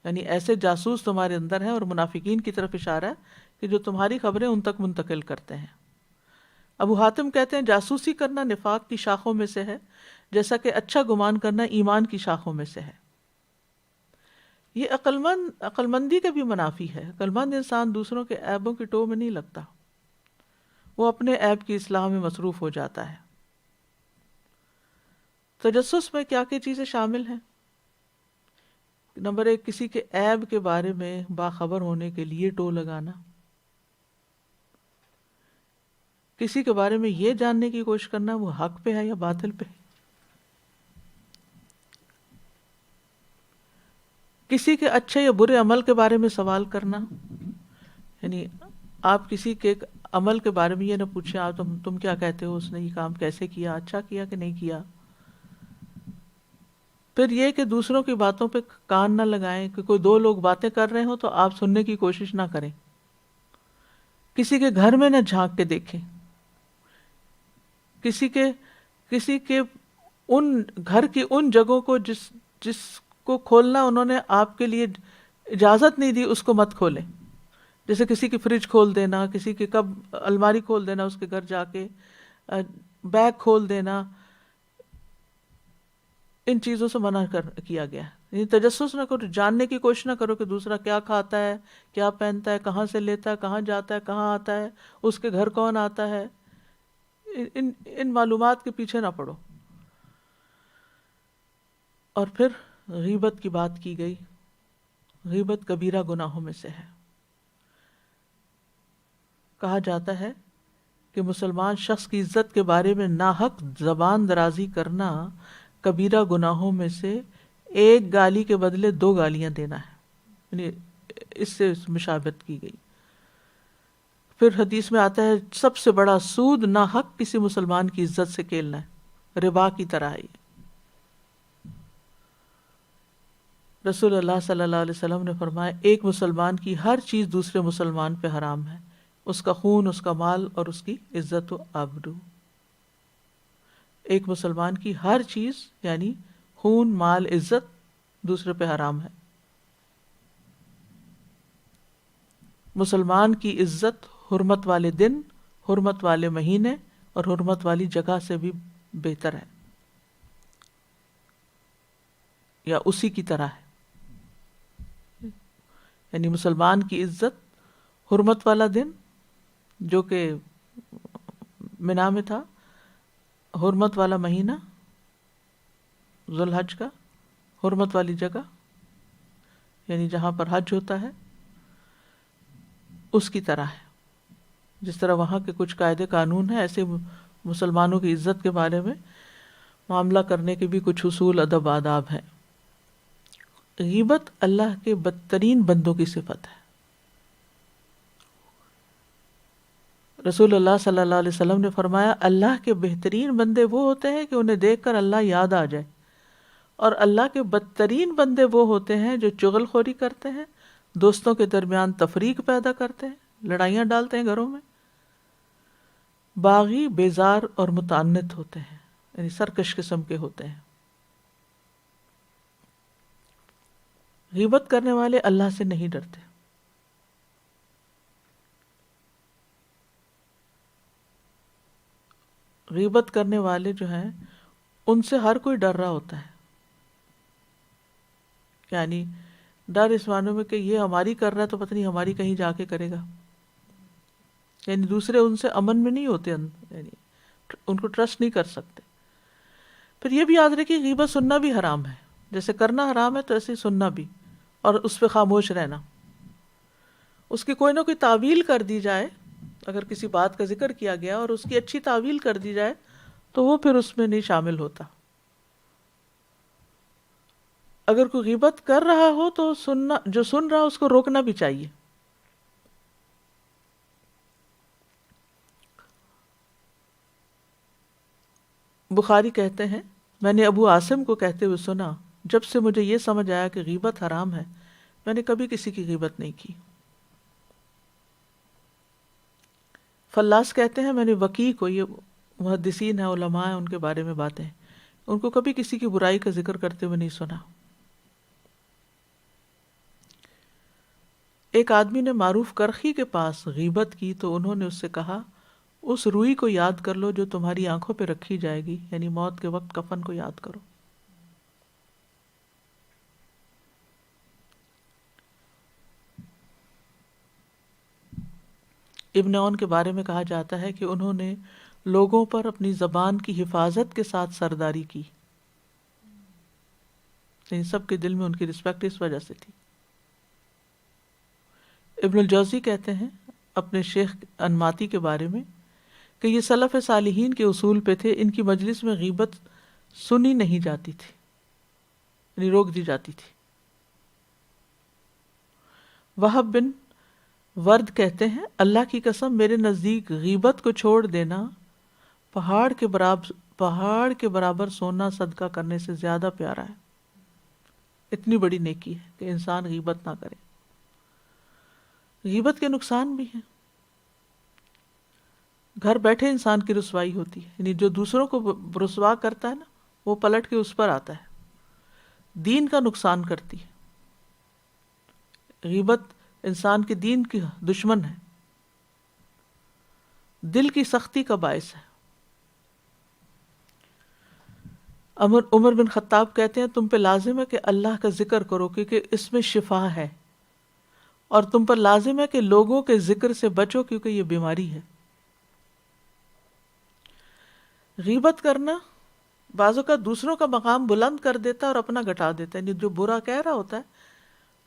یعنی ایسے جاسوس تمہارے اندر ہیں، اور منافقین کی طرف اشارہ ہے کہ جو تمہاری خبریں ان تک منتقل کرتے ہیں. ابو حاتم کہتے ہیں جاسوسی کرنا نفاق کی شاخوں میں سے ہے، جیسا کہ اچھا گمان کرنا ایمان کی شاخوں میں سے ہے. یہ عقل مندی کا بھی منافی ہے. عقل مند انسان دوسروں کے عیبوں کی ٹو میں نہیں لگتا، وہ اپنے عیب کی اصلاح میں مصروف ہو جاتا ہے. تجسس میں کیا کیا چیزیں شامل ہیں؟ نمبر 1، کسی کے عیب کے بارے میں باخبر ہونے کے لیے ٹو لگانا. کسی کے بارے میں یہ جاننے کی کوشش کرنا وہ حق پہ ہے یا باطل پہ. کسی کے اچھے یا برے عمل کے بارے میں سوال کرنا، یعنی آپ کسی کے عمل کے بارے میں یہ نہ پوچھیں آپ تم کیا کہتے ہو، اس نے یہ کام کیسے کیا، اچھا کیا کہ نہیں کیا. پھر یہ کہ دوسروں کی باتوں پہ کان نہ لگائیں، کہ کوئی دو لوگ باتیں کر رہے ہوں تو آپ سننے کی کوشش نہ کریں. کسی کے گھر میں نہ جھانک کے دیکھیں. کسی کے ان گھر کی ان جگہوں کو جس کو کھولنا انہوں نے آپ کے لیے اجازت نہیں دی اس کو مت کھولیں. جیسے کسی کی فریج کھول دینا، کسی کی الماری کھول دینا، اس کے گھر جا کے بیگ کھول دینا، ان چیزوں سے منع کیا گیا. یعنی تجسس نہ کرو، جاننے کی کوشش نہ کرو کہ دوسرا کیا کھاتا ہے، کیا پہنتا ہے، کہاں سے لیتا ہے، کہاں جاتا ہے، کہاں آتا ہے، اس کے گھر کون آتا ہے. ان معلومات کے پیچھے نہ پڑو. اور پھر غیبت کی بات کی گئی. غیبت کبیرہ گناہوں میں سے ہے. کہا جاتا ہے کہ مسلمان شخص کی عزت کے بارے میں ناحق زبان درازی کرنا کبیرہ گناہوں میں سے ایک گالی کے بدلے 2 گالیاں دینا ہے. یعنی اس سے مشابہت کی گئی. پھر حدیث میں آتا ہے سب سے بڑا سود ناحق کسی مسلمان کی عزت سے کھیلنا ہے، ربا کی طرح ہے. رسول اللہ صلی اللہ علیہ وسلم نے فرمایا ایک مسلمان کی ہر چیز دوسرے مسلمان پہ حرام ہے، اس کا خون، اس کا مال اور اس کی عزت و آبرو. ایک مسلمان کی ہر چیز یعنی خون، مال، عزت دوسرے پہ حرام ہے. مسلمان کی عزت حرمت والے دن، حرمت والے مہینے اور حرمت والی جگہ سے بھی بہتر ہے یا اسی کی طرح ہے. یعنی مسلمان کی عزت حرمت والا دن جو کہ منا میں تھا، حرمت والا مہینہ ذوالحج کا، حرمت والی جگہ یعنی جہاں پر حج ہوتا ہے اس کی طرح ہے. جس طرح وہاں کے کچھ قاعدے قانون ہیں، ایسے مسلمانوں کی عزت کے بارے میں معاملہ کرنے کے بھی کچھ اصول، ادب، آداب ہیں. غیبت اللہ کے بدترین بندوں کی صفت ہے. رسول اللہ صلی اللہ علیہ وسلم نے فرمایا اللہ کے بہترین بندے وہ ہوتے ہیں کہ انہیں دیکھ کر اللہ یاد آ جائے، اور اللہ کے بدترین بندے وہ ہوتے ہیں جو چغل خوری کرتے ہیں، دوستوں کے درمیان تفریق پیدا کرتے ہیں، لڑائیاں ڈالتے ہیں گھروں میں، باغی، بیزار اور متعنت ہوتے ہیں، یعنی سرکش قسم کے ہوتے ہیں. غیبت کرنے والے اللہ سے نہیں ڈرتے. غیبت کرنے والے جو ہیں ان سے ہر کوئی ڈر رہا ہوتا ہے. یعنی ڈر اس معنی میں کہ یہ ہماری کر رہا ہے تو پتہ نہیں ہماری کہیں جا کے کرے گا. یعنی دوسرے ان سے امن میں نہیں ہوتے، یعنی ان کو ٹرسٹ نہیں کر سکتے. پھر یہ بھی یاد رکھیے غیبت سننا بھی حرام ہے. جیسے کرنا حرام ہے تو ایسے ہی سننا بھی، اور اس پہ خاموش رہنا. اس کی کوئی نہ کوئی تعویل کر دی جائے، اگر کسی بات کا ذکر کیا گیا اور اس کی اچھی تعویل کر دی جائے تو وہ پھر اس میں نہیں شامل ہوتا. اگر کوئی غیبت کر رہا ہو تو سننا، جو سن رہا اس کو روکنا بھی چاہیے. بخاری کہتے ہیں میں نے ابو عاصم کو کہتے ہوئے سنا جب سے مجھے یہ سمجھ آیا کہ غیبت حرام ہے میں نے کبھی کسی کی غیبت نہیں کی. فلاس کہتے ہیں میں نے وکیع کو، یہ محدثین ہیں، علماء ہیں، ان کے بارے میں باتیں ہیں، ان کو کبھی کسی کی برائی کا ذکر کرتے ہوئے نہیں سنا. ایک آدمی نے معروف کرخی کے پاس غیبت کی تو انہوں نے اس سے کہا اس روئی کو یاد کر لو جو تمہاری آنکھوں پہ رکھی جائے گی، یعنی موت کے وقت کفن کو یاد کرو. ابن عون کے بارے میں کہا جاتا ہے کہ انہوں نے لوگوں پر اپنی زبان کی حفاظت کے ساتھ سرداری کی، یعنی سب کے دل میں ان کی رسپیکٹ اس وجہ سے تھی. ابن الجوزی کہتے ہیں اپنے شیخ انماتی کے بارے میں کہ یہ سلف صالحین کے اصول پہ تھے، ان کی مجلس میں غیبت سنی نہیں جاتی تھی، یعنی روک دی جاتی تھی. وہب بن ورد کہتے ہیں اللہ کی قسم میرے نزدیک غیبت کو چھوڑ دینا پہاڑ کے برابر سونا صدقہ کرنے سے زیادہ پیارا ہے. اتنی بڑی نیکی ہے کہ انسان غیبت نہ کرے. غیبت کے نقصان بھی ہیں. گھر بیٹھے انسان کی رسوائی ہوتی ہے، یعنی جو دوسروں کو رسوا کرتا ہے نا وہ پلٹ کے اس پر آتا ہے. دین کا نقصان کرتی ہے. غیبت انسان کے دین کی دشمن ہے، دل کی سختی کا باعث ہے. عمر بن خطاب کہتے ہیں تم پہ لازم ہے کہ اللہ کا ذکر کرو کیونکہ اس میں شفا ہے، اور تم پر لازم ہے کہ لوگوں کے ذکر سے بچو کیونکہ یہ بیماری ہے. غیبت کرنا بعضوں کا دوسروں کا مقام بلند کر دیتا ہے اور اپنا گھٹا دیتا ہے. جو برا کہہ رہا ہوتا ہے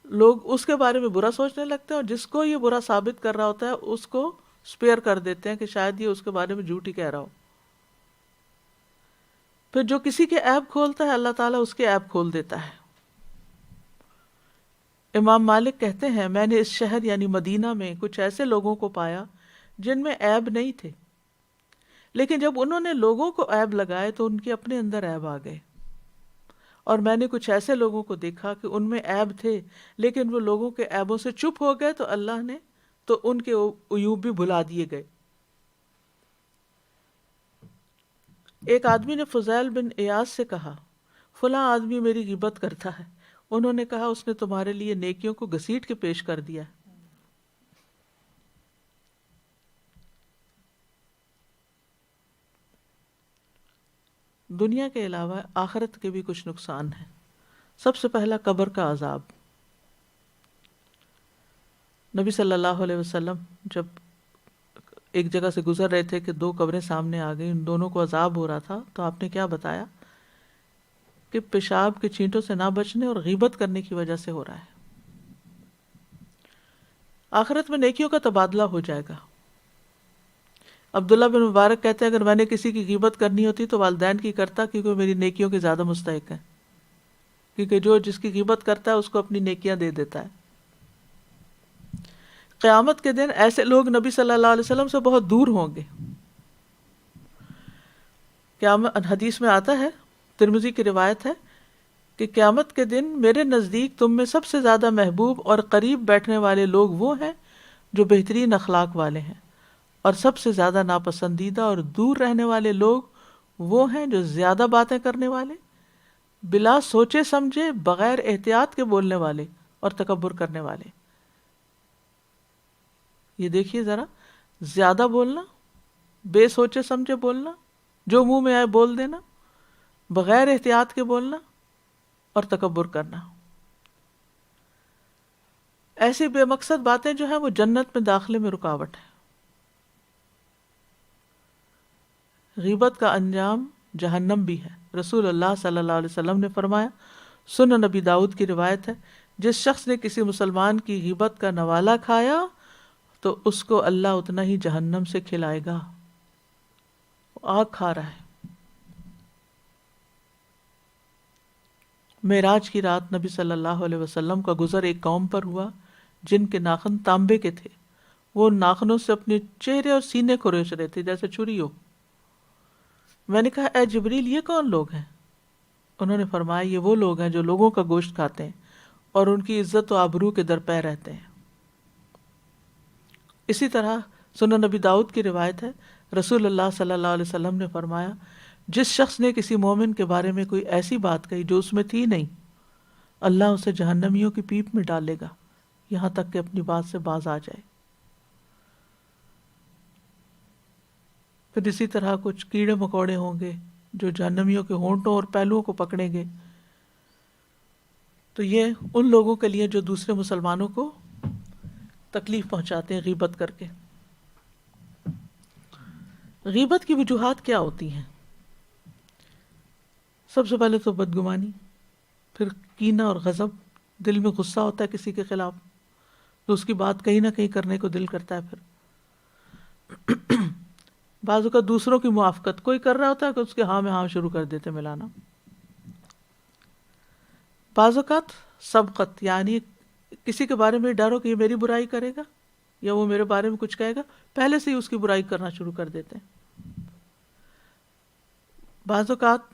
لوگ اس کے بارے میں برا سوچنے لگتے ہیں، اور جس کو یہ برا ثابت کر رہا ہوتا ہے اس کو اسپیئر کر دیتے ہیں کہ شاید یہ اس کے بارے میں جھوٹ ہی کہہ رہا ہو. پھر جو کسی کے عیب کھولتا ہے اللہ تعالیٰ اس کے عیب کھول دیتا ہے. امام مالک کہتے ہیں میں نے اس شہر یعنی مدینہ میں کچھ ایسے لوگوں کو پایا جن میں عیب نہیں تھے، لیکن جب انہوں نے لوگوں کو عیب لگائے تو ان کے اپنے اندر عیب آ گئے. اور میں نے کچھ ایسے لوگوں کو دیکھا کہ ان میں عیب تھے لیکن وہ لوگوں کے عیبوں سے چپ ہو گئے تو اللہ نے تو ان کے عیوب بھی بھلا دیے گئے. ایک آدمی نے فضیل بن ایاز سے کہا فلاں آدمی میری غیبت کرتا ہے. انہوں نے کہا اس نے تمہارے لیے نیکیوں کو گھسیٹ کے پیش کر دیا. دنیا کے علاوہ آخرت کے بھی کچھ نقصان ہیں. سب سے پہلا قبر کا عذاب. نبی صلی اللہ علیہ وسلم جب ایک جگہ سے گزر رہے تھے کہ دو قبریں سامنے آ گئی, ان دونوں کو عذاب ہو رہا تھا, تو آپ نے کیا بتایا کہ پیشاب کے چھینٹوں سے نہ بچنے اور غیبت کرنے کی وجہ سے ہو رہا ہے. آخرت میں نیکیوں کا تبادلہ ہو جائے گا. عبداللہ بن مبارک کہتے ہیں اگر میں نے کسی کی غیبت کرنی ہوتی تو والدین کی کرتا, کیونکہ وہ میری نیکیوں کے زیادہ مستحق ہیں, کیونکہ جو جس کی غیبت کرتا ہے اس کو اپنی نیکیاں دے دیتا ہے. قیامت کے دن ایسے لوگ نبی صلی اللہ علیہ وسلم سے بہت دور ہوں گے. قیامت حدیث میں آتا ہے, ترمذی کی روایت ہے کہ قیامت کے دن میرے نزدیک تم میں سب سے زیادہ محبوب اور قریب بیٹھنے والے لوگ وہ ہیں جو بہترین اخلاق والے ہیں, اور سب سے زیادہ ناپسندیدہ اور دور رہنے والے لوگ وہ ہیں جو زیادہ باتیں کرنے والے, بلا سوچے سمجھے بغیر احتیاط کے بولنے والے اور تکبر کرنے والے. یہ دیکھیے ذرا, زیادہ بولنا, بے سوچے سمجھے بولنا, جو منہ میں آئے بول دینا, بغیر احتیاط کے بولنا اور تکبر کرنا. ایسی بے مقصد باتیں جو ہیں وہ جنت میں داخلے میں رکاوٹ ہے. غیبت کا انجام جہنم بھی ہے. رسول اللہ صلی اللہ علیہ وسلم نے فرمایا, سنن نبی داؤد کی روایت ہے, جس شخص نے کسی مسلمان کی غیبت کا نوالا کھایا تو اس کو اللہ اتنا ہی جہنم سے کھلائے گا. آگ کھا رہا ہے. معراج کی رات نبی صلی اللہ علیہ وسلم کا گزر ایک قوم پر ہوا جن کے ناخن تانبے کے تھے. وہ ناخنوں سے اپنے چہرے اور سینے کو ریچ رہے تھے جیسے چھری ہو. میں نے کہا اے جبریل یہ کون لوگ ہیں؟ انہوں نے فرمایا یہ وہ لوگ ہیں جو لوگوں کا گوشت کھاتے ہیں اور ان کی عزت و آبرو کے درپے رہتے ہیں. اسی طرح سنن نبی داؤد کی روایت ہے, رسول اللہ صلی اللہ علیہ وسلم نے فرمایا جس شخص نے کسی مومن کے بارے میں کوئی ایسی بات کہی جو اس میں تھی نہیں, اللہ اسے جہنمیوں کی پیپ میں ڈالے گا یہاں تک کہ اپنی بات سے باز آ جائے. پھر اسی طرح کچھ کیڑے مکوڑے ہوں گے جو جہنمیوں کے ہونٹوں اور پہلوؤں کو پکڑیں گے. تو یہ ان لوگوں کے لیے جو دوسرے مسلمانوں کو تکلیف پہنچاتے ہیں غیبت کر کے. غیبت کی وجوہات کیا ہوتی ہیں؟ سب سے پہلے تو بدگمانی, پھر کینہ اور غضب, دل میں غصہ ہوتا ہے کسی کے خلاف تو اس کی بات کہیں نہ کہیں کرنے کو دل کرتا ہے. پھر بعض اوقات دوسروں کی موافقت, کوئی کر رہا ہوتا ہے کہ اس کے ہاں میں ہاں شروع کر دیتے ملانا. بعض اوقات سبقت, یعنی کسی کے بارے میں ڈر ہو کہ یہ میری برائی کرے گا یا وہ میرے بارے میں کچھ کہے گا, پہلے سے ہی اس کی برائی کرنا شروع کر دیتے ہیں. بعض اوقات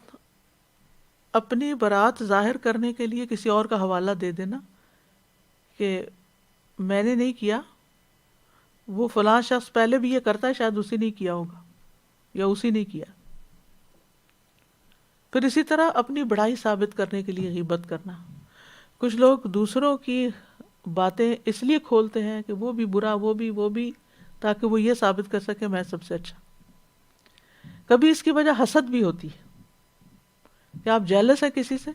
اپنی برات ظاہر کرنے کے لیے کسی اور کا حوالہ دے دینا کہ میں نے نہیں کیا, وہ فلاں شخص پہلے بھی یہ کرتا ہے, شاید اسی نے کیا ہوگا یا اسی نے کیا. پھر اسی طرح اپنی بڑائی ثابت کرنے کے لیے غیبت کرنا. کچھ لوگ دوسروں کی باتیں اس لیے کھولتے ہیں کہ وہ بھی برا, وہ بھی, تاکہ وہ یہ ثابت کر سکے میں سب سے اچھا. کبھی اس کی وجہ حسد بھی ہوتی ہے کہ آپ جیلس ہیں کسی سے,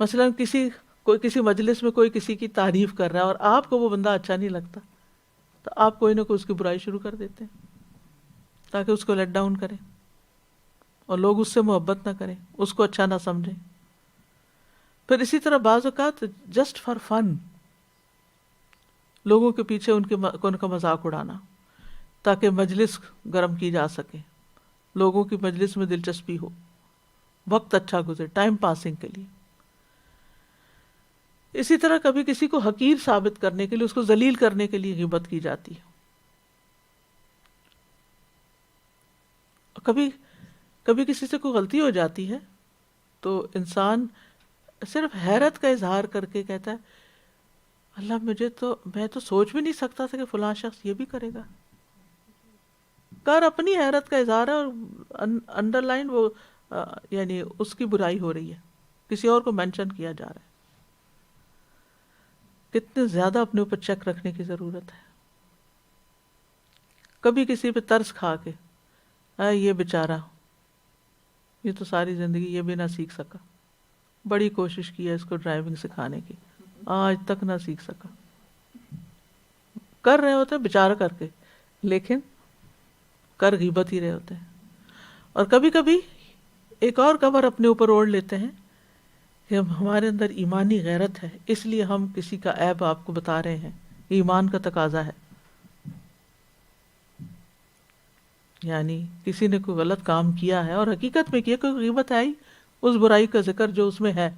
مثلا کسی مجلس میں کوئی کسی کی تعریف کر رہا ہے اور آپ کو وہ بندہ اچھا نہیں لگتا, تو آپ کوئی نہ کوئی اس کی برائی شروع کر دیتے ہیں تاکہ اس کو لیٹ ڈاؤن کریں اور لوگ اس سے محبت نہ کریں, اس کو اچھا نہ سمجھیں. پھر اسی طرح بعض اوقات جسٹ فار فن لوگوں کے پیچھے ان کا مذاق اڑانا تاکہ مجلس گرم کی جا سکے, لوگوں کی مجلس میں دلچسپی ہو, وقت اچھا گزرے, ٹائم پاسنگ کے لیے. اسی طرح کبھی کسی کو حقیر ثابت کرنے کے لیے, اس کو ذلیل کرنے کے لیے غیبت کی جاتی ہے. کبھی کسی سے کوئی غلطی ہو جاتی ہے تو انسان صرف حیرت کا اظہار کر کے کہتا ہے اللہ میں تو سوچ بھی نہیں سکتا تھا کہ فلاں شخص یہ بھی کرے گا. کر اپنی حیرت کا اظہار ہے، اور انڈر لائن وہ یعنی اس کی برائی ہو رہی ہے، کسی اور کو مینشن کیا جا رہا ہے. کتنے زیادہ اپنے اوپر چیک رکھنے کی ضرورت ہے. کبھی کسی پہ ترس کھا کے یہ بیچارہ، یہ تو ساری زندگی یہ بھی نہ سیکھ سکا، بڑی کوشش کی ہے اس کو ڈرائیونگ سکھانے کی، آج تک نہ سیکھ سکا. کر رہے ہوتے ہیں بیچارہ کر کے، لیکن کر غیبت ہی رہے ہوتے ہیں. اور کبھی کبھی ایک اور کور اپنے اوپر اوڑھ لیتے ہیں کہ ہمارے اندر ایمانی غیرت ہے، اس لیے ہم کسی کا عیب آپ کو بتا رہے ہیں، ایمان کا تقاضا ہے. یعنی کسی نے کوئی غلط کام کیا ہے اور حقیقت میں کیا، کوئی غیبت ہے ہی اس برائی کا ذکر جو اس میں ہے،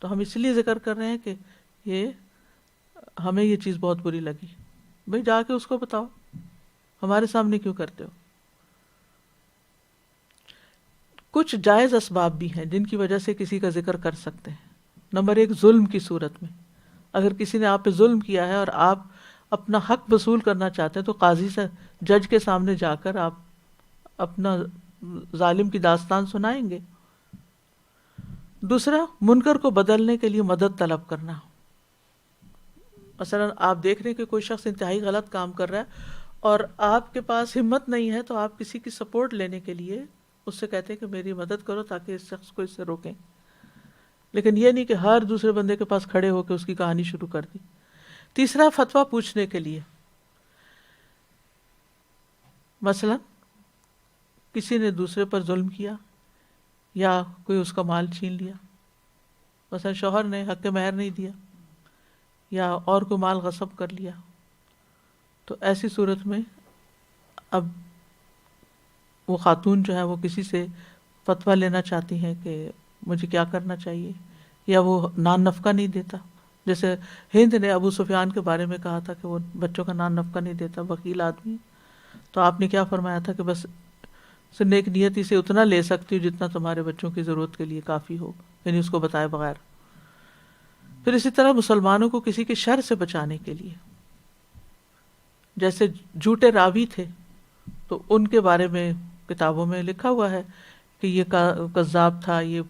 تو ہم اس لیے ذکر کر رہے ہیں کہ یہ ہمیں یہ چیز بہت بری لگی. بھئی جا کے اس کو بتاؤ، ہمارے سامنے کیوں کرتے ہو؟ کچھ جائز اسباب بھی ہیں جن کی وجہ سے کسی کا ذکر کر سکتے ہیں. نمبر 1، ظلم کی صورت میں. اگر کسی نے آپ پہ ظلم کیا ہے اور آپ اپنا حق وصول کرنا چاہتے ہیں تو قاضی سے، جج کے سامنے جا کر آپ اپنا ظالم کی داستان سنائیں گے. دوسرا، منکر کو بدلنے کے لیے مدد طلب کرنا. مثلا آپ دیکھ رہے ہیں کہ کوئی شخص انتہائی غلط کام کر رہا ہے اور آپ کے پاس ہمت نہیں ہے، تو آپ کسی کی سپورٹ لینے کے لیے اس سے کہتے ہیں کہ میری مدد کرو تاکہ اس شخص کو اس سے روکیں. لیکن یہ نہیں کہ ہر دوسرے بندے کے پاس کھڑے ہو کے اس کی کہانی شروع کر دی. تیسرا، فتویٰ پوچھنے کے لیے. مثلا کسی نے دوسرے پر ظلم کیا یا کوئی اس کا مال چھین لیا، مثلا شوہر نے حق مہر نہیں دیا یا اور کوئی مال غصب کر لیا، تو ایسی صورت میں اب وہ خاتون جو ہے وہ کسی سے فتویٰ لینا چاہتی ہیں کہ مجھے کیا کرنا چاہیے، یا وہ نان نفقہ نہیں دیتا. جیسے ہند نے ابو سفیان کے بارے میں کہا تھا کہ وہ بچوں کا نان نفقہ نہیں دیتا، بخیل آدمی. تو آپ نے کیا فرمایا تھا کہ بس نیک نیتی سے اتنا لے سکتی ہوں جتنا تمہارے بچوں کی ضرورت کے لیے کافی ہو، یعنی اس کو بتائے بغیر. پھر اسی طرح مسلمانوں کو کسی کے شر سے بچانے کے لیے، جیسے جھوٹے راوی تھے تو ان کے بارے میں کتابوں میں لکھا ہوا ہے کہ یہ کذاب تھا، یہ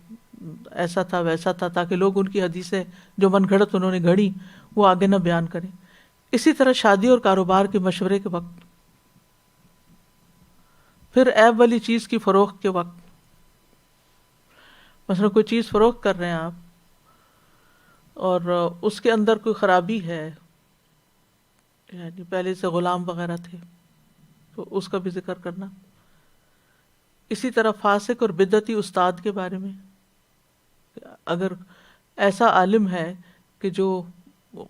ایسا تھا ویسا تھا، تاکہ لوگ ان کی حدیثیں جو من گھڑت انہوں نے گھڑی وہ آگے نہ بیان کریں. اسی طرح شادی اور کاروبار کے مشورے کے وقت، پھر عیب والی چیز کی فروخت کے وقت. مثلا کوئی چیز فروخت کر رہے ہیں آپ اور اس کے اندر کوئی خرابی ہے، یعنی پہلے سے غلام وغیرہ تھے، تو اس کا بھی ذکر کرنا. اسی طرح فاسق اور بدعتی استاد کے بارے میں، اگر ایسا عالم ہے کہ جو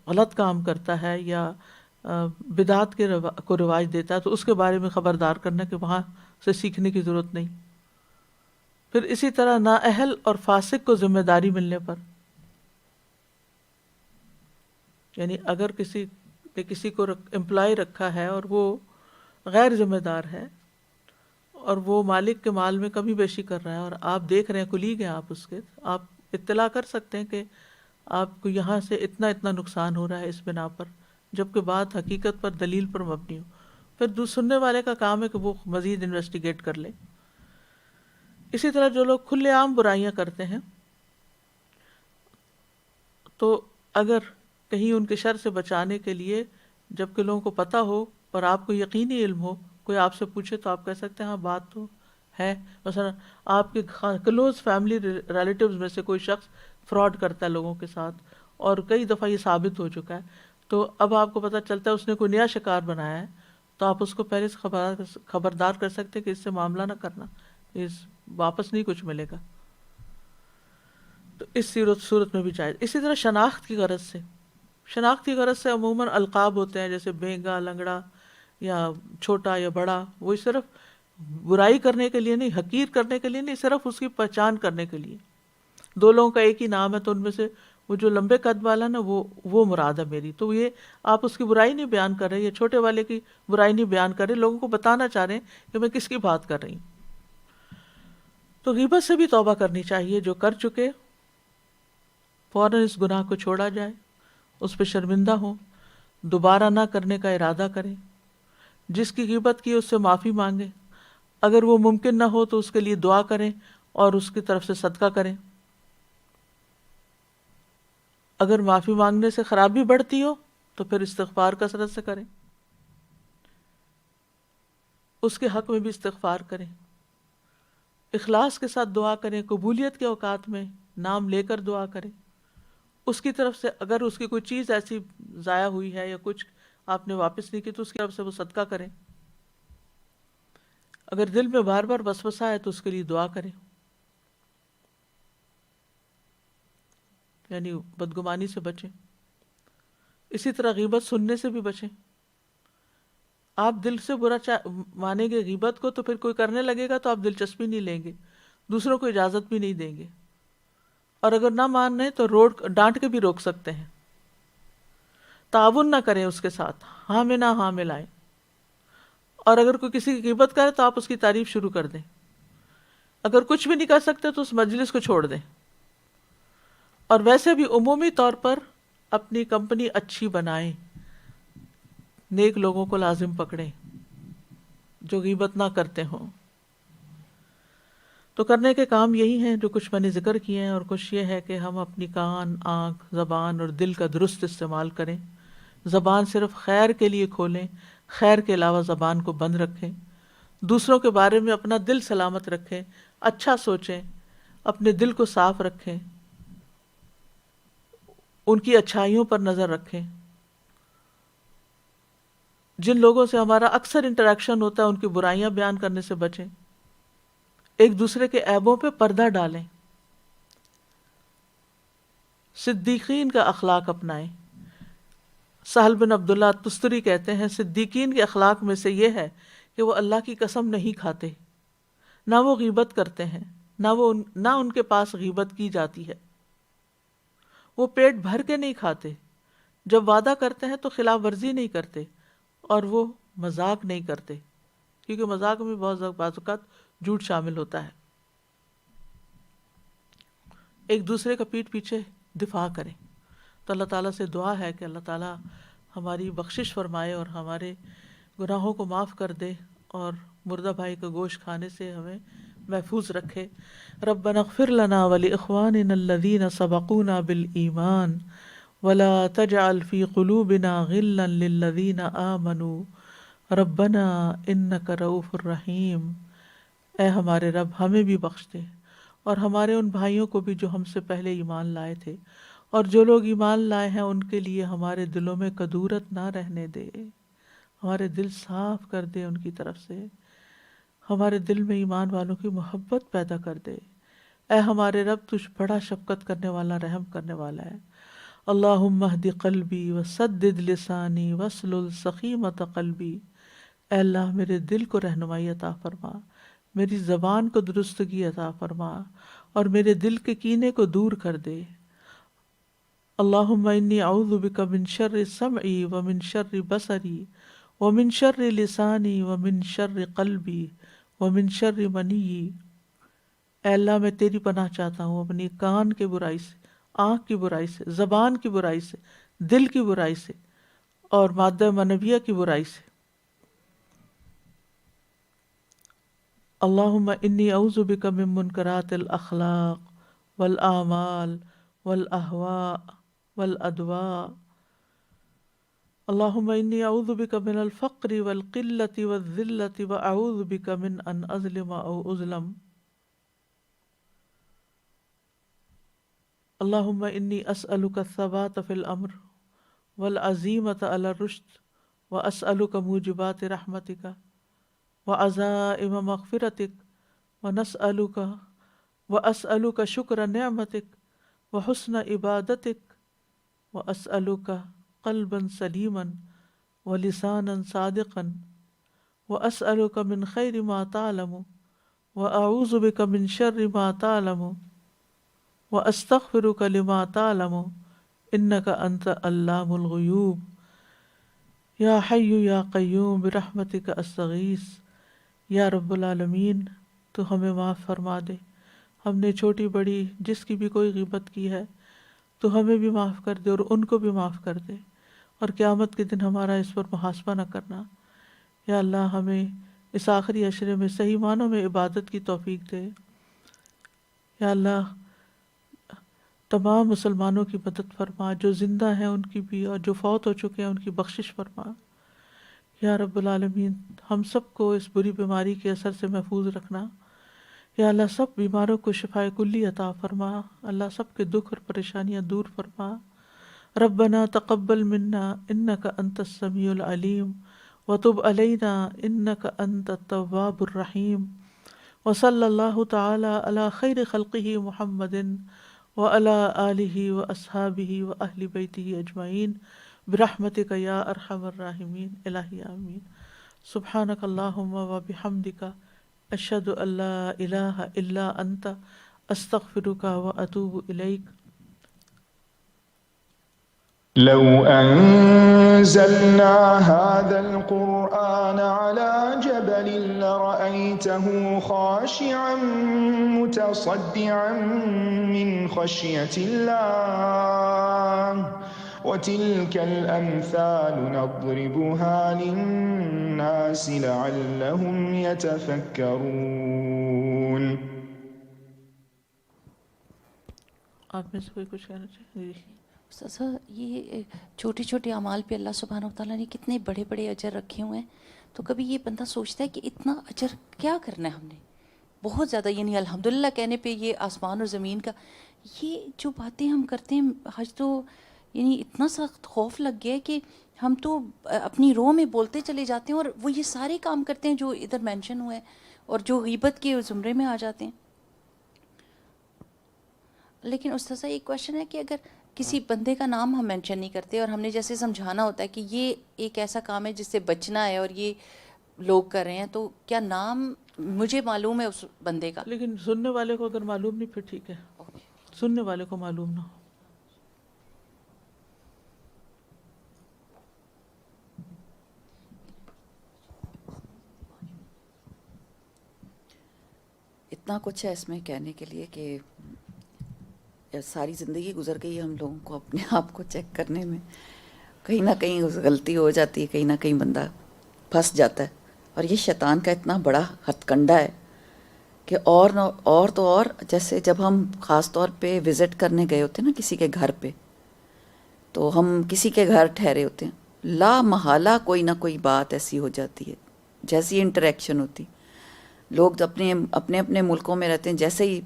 غلط کام کرتا ہے یا بدعت کو رواج دیتا ہے تو اس کے بارے میں خبردار کرنا کہ وہاں سے سیکھنے کی ضرورت نہیں. پھر اسی طرح نااہل اور فاسق کو ذمہ داری ملنے پر، یعنی اگر کسی کو امپلائی رکھا ہے اور وہ غیر ذمہ دار ہے اور وہ مالک کے مال میں کمی بیشی کر رہا ہے اور آپ دیکھ رہے ہیں، کلیگ ہیں آپ اس کے، آپ اطلاع کر سکتے ہیں کہ آپ کو یہاں سے اتنا نقصان ہو رہا ہے اس بنا پر، جبکہ بات حقیقت پر، دلیل پر مبنی ہو. پھر سننے والے کا کام ہے کہ وہ مزید انویسٹیگیٹ کر لے. اسی طرح جو لوگ کھلے عام برائیاں کرتے ہیں، تو اگر کہیں ان کے شر سے بچانے کے لیے، جبکہ لوگوں کو پتہ ہو اور آپ کو یقینی علم ہو، کوئی آپ سے پوچھے تو آپ کہہ سکتے ہیں ہاں بات تو ہے. مثلا آپ کے کلوز فیملی ریلیٹیوز میں سے کوئی شخص فراڈ کرتا ہے لوگوں کے ساتھ اور کئی دفعہ یہ ثابت ہو چکا ہے، تو اب آپ کو پتہ چلتا ہے اس نے کوئی نیا شکار بنایا ہے، تو آپ اس کو پہلے سے خبردار کر سکتے کہ اس سے معاملہ نہ کرنا، واپس نہیں کچھ ملے گا. تو اس صورت میں بھی جائز. اسی طرح شناخت کی غرض سے عموماً القاب ہوتے ہیں، جیسے بینگا، لنگڑا یا چھوٹا یا بڑا. وہ صرف برائی کرنے کے لیے نہیں، حقیر کرنے کے لیے نہیں، صرف اس کی پہچان کرنے کے لیے. دو لوگوں کا ایک ہی نام ہے تو ان میں سے وہ جو لمبے قد والا نا وہ مراد ہے میری، تو یہ آپ اس کی برائی نہیں بیان کر رہے یا چھوٹے والے کی برائی نہیں بیان کر رہے، لوگوں کو بتانا چاہ رہے ہیں کہ میں کس کی بات کر رہی ہوں. تو غیبت سے بھی توبہ کرنی چاہیے. جو کر چکے فوراً اس گناہ کو چھوڑا جائے، اس پہ شرمندہ ہوں، دوبارہ نہ کرنے کا ارادہ کریں. جس کی غیبت کی اس سے معافی مانگیں، اگر وہ ممکن نہ ہو تو اس کے لیے دعا کریں اور اس کی طرف سے صدقہ کریں۔ اگر معافی مانگنے سے خرابی بڑھتی ہو تو پھر استغفار کثرت سے کریں، اس کے حق میں بھی استغفار کریں، اخلاص کے ساتھ دعا کریں، قبولیت کے اوقات میں نام لے کر دعا کریں، اس کی طرف سے اگر اس کی کوئی چیز ایسی ضائع ہوئی ہے یا کچھ آپ نے واپس نہیں کی تو اس کی طرف سے وہ صدقہ کریں، اگر دل میں بار بار وسوسہ ہے تو اس کے لیے دعا کریں، یعنی بدگمانی سے بچیں۔ اسی طرح غیبت سننے سے بھی بچیں۔ آپ دل سے برا مانیں گے غیبت کو تو پھر کوئی کرنے لگے گا تو آپ دلچسپی نہیں لیں گے، دوسروں کو اجازت بھی نہیں دیں گے، اور اگر نہ مان رہے تو ڈانٹ کے بھی روک سکتے ہیں۔ تعاون نہ کریں اس کے ساتھ، ہاں میں نہ ہاں میں لائیں، اور اگر کوئی کسی کی غیبت کرے تو آپ اس کی تعریف شروع کر دیں، اگر کچھ بھی نہیں کر سکتے تو اس مجلس کو چھوڑ دیں، اور ویسے بھی عمومی طور پر اپنی کمپنی اچھی بنائیں، نیک لوگوں کو لازم پکڑیں جو غیبت نہ کرتے ہوں۔ تو کرنے کے کام یہی ہیں جو کچھ میں نے ذکر کیے ہیں، اور کچھ یہ ہے کہ ہم اپنی کان، آنکھ، زبان اور دل کا درست استعمال کریں۔ زبان صرف خیر کے لیے کھولیں، خیر کے علاوہ زبان کو بند رکھیں۔ دوسروں کے بارے میں اپنا دل سلامت رکھیں، اچھا سوچیں، اپنے دل کو صاف رکھیں، ان کی اچھائیوں پر نظر رکھیں۔ جن لوگوں سے ہمارا اکثر انٹریکشن ہوتا ہے ان کی برائیاں بیان کرنے سے بچیں، ایک دوسرے کے عیبوں پہ پردہ ڈالیں، صدیقین کا اخلاق اپنائیں۔ سہل بن عبداللہ تستری کہتے ہیں صدیقین کے اخلاق میں سے یہ ہے کہ وہ اللہ کی قسم نہیں کھاتے، نہ وہ غیبت کرتے ہیں، نہ ان کے پاس غیبت کی جاتی ہے، وہ پیٹ بھر کے نہیں کھاتے، جب وعدہ کرتے ہیں تو خلاف ورزی نہیں کرتے، اور وہ مذاق نہیں کرتے، کیونکہ مذاق میں بہت بعض اوقات جھوٹ شامل ہوتا ہے۔ ایک دوسرے کا پیٹھ پیچھے دفاع کریں۔ تو اللہ تعالیٰ سے دعا ہے کہ اللہ تعالیٰ ہماری بخشش فرمائے اور ہمارے گناہوں کو معاف کر دے، اور مردہ بھائی کا گوشت کھانے سے ہمیں محفوظ رکھے۔ ربنا اغفر لنا ولاخواننا الذین سبقونا بالایمان ولا تجعل فی قلوبنا غلا للذین آمنوا ربنا انک رؤوف الرحیم۔ اے ہمارے رب ہمیں بھی بخش دے اور ہمارے ان بھائیوں کو بھی جو ہم سے پہلے ایمان لائے تھے، اور جو لوگ ایمان لائے ہیں ان کے لیے ہمارے دلوں میں کدورت نہ رہنے دے، ہمارے دل صاف کر دے، ان کی طرف سے ہمارے دل میں ایمان والوں کی محبت پیدا کر دے۔ اے ہمارے رب تجھ بڑا شفقت کرنے والا، رحم کرنے والا ہے۔ اللہم اہد قلبی وسدد لسانی واسلل سخیمۃ قلبی۔ اے اللہ میرے دل کو رہنمائی عطا فرما، میری زبان کو درستگی عطا فرما، اور میرے دل کے کینے کو دور کر دے۔ اللہم انی اعوذ بک من شر سمعی ومن شر بصری ومن شر لسانی ومن شر قلبی ومن شر منی۔ اے اللہ میں تیری پناہ چاہتا ہوں اپنی کان کی برائی سے، آنکھ کی برائی سے، زبان کی برائی سے، دل کی برائی سے، اور مادہ منویہ کی برائی سے۔ اللہم انی اعوذ بک من منکرات الاخلاق والاعمال والاہواء والادواء۔ اللہم انی اعوذ بک من الفقر والقلۃ والذلۃ واعوذ بک من ان اظلم او اظلم۔ اللہم انی اسألک الثبات فی الامر والعزیمۃ علی الرشد واسألک موجبات رحمتک وعزائم مغفرتک واسألک شکر نعمتک وحسن عبادتک واسألک قلبا سلیما ولسانا صادقا واسألک من خیر ما تعلم واعوذ بک من شر ما تعلم واستغفرک لما تعلم انک انت علام الغیوب۔ یا حی یا قیوم برحمتک استغیث۔ یا رب العالمین تو ہمیں معاف فرما دے، ہم نے چھوٹی بڑی جس کی بھی کوئی غیبت کی ہے تو ہمیں بھی معاف کر دے اور ان کو بھی معاف کر دے، اور قیامت کے دن ہمارا اس پر محاسبہ نہ کرنا۔ یا اللہ ہمیں اس آخری عشرے میں صحیح معنوں میں عبادت کی توفیق دے. یا اللہ تمام مسلمانوں کی مدد فرما، جو زندہ ہیں ان کی بھی اور جو فوت ہو چکے ہیں ان کی بخشش فرما. یا رب العالمین ہم سب کو اس بری بیماری کے اثر سے محفوظ رکھنا. یا اللہ سب بیماروں کو شفائے کلی عطا فرما. اللہ سب کے دکھ اور پریشانیاں دور فرما. ربنا تقبل منا انک انت السمیع العلیم وتب علینا انک انت التواب الرحیم. وصلی اللہ تعالی علی خیر خلقہ محمد وعلی آلہ واصحابہ واہل بیتہ اجمعین برحمتک یا ارحم الراحمین. الہی آمین. سبحانک اللہم وبحمدک اشہد ان لا الہ الا انت استغفرک واتوب الیک. لو أنزلنا هذا القرآن على جبل لرأيته خاشعا متصدعا من خشية الله وتلك الأمثال نضربها للناس لعلهم يتفكرون. آپ میں سے کوئی کچھ کہنا چاہیے؟ سر یہ چھوٹے چھوٹے اعمال پہ اللہ سبحانہ وتعالیٰ نے کتنے بڑے بڑے اجر رکھے ہوئے ہیں، تو کبھی یہ بندہ سوچتا ہے کہ اتنا اجر کیا کرنا ہے ہم نے، بہت زیادہ، یعنی الحمدللہ کہنے پہ یہ آسمان اور زمین کا، یہ جو باتیں ہم کرتے ہیں حج تو یعنی اتنا سخت خوف لگ گیا ہے کہ ہم تو اپنی روح میں بولتے چلے جاتے ہیں اور وہ یہ سارے کام کرتے ہیں جو ادھر مینشن ہوئے ہیں اور جو غیبت کے زمرے میں آ جاتے ہیں. لیکن استاذہ ایک کویشچن ہے کہ اگر کسی بندے کا نام ہم مینشن نہیں کرتے اور ہم نے جیسے سمجھانا ہوتا ہے کہ یہ ایک ایسا کام ہے جس سے بچنا ہے اور یہ لوگ کر رہے ہیں، تو کیا نام مجھے معلوم ہے اس بندے کا؟ لیکن سننے والے کو اگر معلوم نہیں پھر ٹھیک ہے، سننے والے کو معلوم نہ ہو. اتنا کچھ ہے اس میں کہنے کے لیے کہ ساری زندگی گزر گئی ہم لوگوں کو اپنے آپ کو چیک کرنے میں، کہیں نہ کہیں غلطی ہو جاتی ہے، کہیں نہ کہیں بندہ پھنس جاتا ہے. اور یہ شیطان کا اتنا بڑا ہتھ کنڈا ہے کہ اور جیسے جب ہم خاص طور پہ وزٹ کرنے گئے ہوتے ہیں نا کسی کے گھر پہ، تو ہم کسی کے گھر ٹھہرے ہوتے ہیں، لا محالہ کوئی نہ کوئی بات ایسی ہو جاتی ہے، جیسی انٹریکشن ہوتی. لوگ اپنے اپنے ملکوں میں رہتے ہیں، جیسے ہی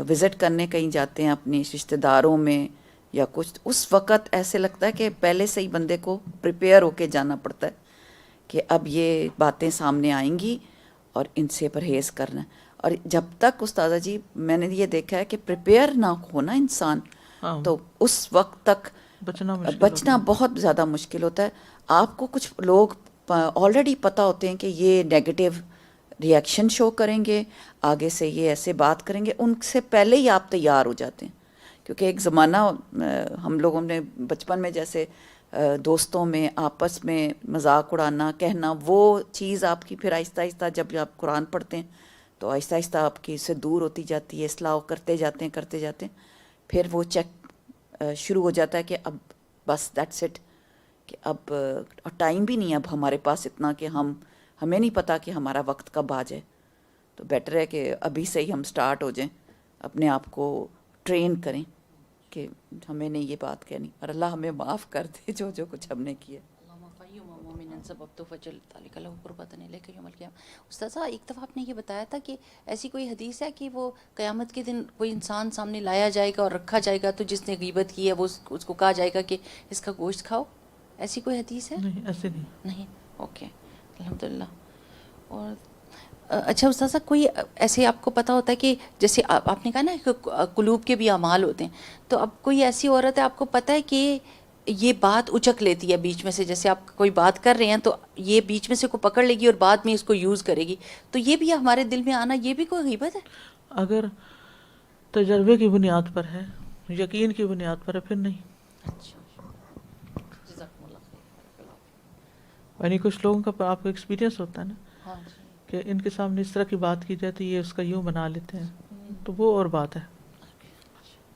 وزٹ کرنے کہیں جاتے ہیں اپنے رشتہ داروں میں یا کچھ، اس وقت ایسے لگتا ہے کہ پہلے سے ہی بندے کو پریپیئر ہو کے جانا پڑتا ہے کہ اب یہ باتیں سامنے آئیں گی اور ان سے پرہیز کرنا ہے. اور جب تک استاذہ جی میں نے یہ دیکھا ہے کہ پریپیئر نہ ہونا انسان، تو اس وقت تک بچنا بہت زیادہ مشکل ہوتا ہے. آپ کو کچھ لوگ آلریڈی پتہ ہوتے ہیں کہ یہ نیگیٹو ریئیکشن شو کریں گے، آگے سے یہ ایسے بات کریں گے، ان سے پہلے ہی آپ تیار ہو جاتے ہیں. کیونکہ ایک زمانہ ہم لوگوں نے بچپن میں جیسے دوستوں میں آپس میں مذاق اڑانا کہنا، وہ چیز آپ کی پھر آہستہ آہستہ جب آپ قرآن پڑھتے ہیں تو آہستہ آہستہ آپ کی اس سے دور ہوتی جاتی ہے، اصلاح کرتے جاتے ہیں، پھر وہ چیک شروع ہو جاتا ہے کہ اب بس دیٹس اٹ، کہ اب ٹائم بھی نہیں ہے اب ہمارے پاس اتنا کہ ہمیں نہیں پتہ کہ ہمارا وقت کب آ جائے. تو بیٹر ہے کہ ابھی سے ہی ہم سٹارٹ ہو جائیں، اپنے آپ کو ٹرین کریں کہ ہمیں نے یہ بات کہنی، اور اللہ ہمیں معاف کر دے جو کچھ ہم نے کیا. استاذہ ایک دفعہ آپ نے یہ بتایا تھا کہ ایسی کوئی حدیث ہے کہ وہ قیامت کے دن کوئی انسان سامنے لایا جائے گا اور رکھا جائے گا، تو جس نے غیبت کی ہے وہ اس کو کہا جائے گا کہ اس کا گوشت کھاؤ، ایسی کوئی حدیث ہے؟ نہیں، ایسے نہیں. اوکے الحمدللہ. اور اچھا استاذہ کوئی ایسے آپ کو پتہ ہوتا ہے کہ جیسے آپ نے کہا نا کہ قلوب کے بھی اعمال ہوتے ہیں، تو اب کوئی ایسی عورت ہے آپ کو پتہ ہے کہ یہ بات اچک لیتی ہے بیچ میں سے، جیسے آپ کوئی بات کر رہے ہیں تو یہ بیچ میں سے کو پکڑ لے گی اور بعد میں اس کو یوز کرے گی، تو یہ بھی ہمارے دل میں آنا، یہ بھی کوئی غیبت ہے؟ اگر تجربے کی بنیاد پر ہے، یقین کی بنیاد پر ہے، پھر نہیں. اچھا جزاکم اللہ خیر. یعنی کچھ لوگوں کا آپ کو ایکسپیرینس ہوتا ہے نا ہاں جی. کہ ان کے سامنے اس طرح کی بات کی جاتی ہے، یہ اس کا یوں بنا لیتے ہیں، تو وہ اور بات ہے.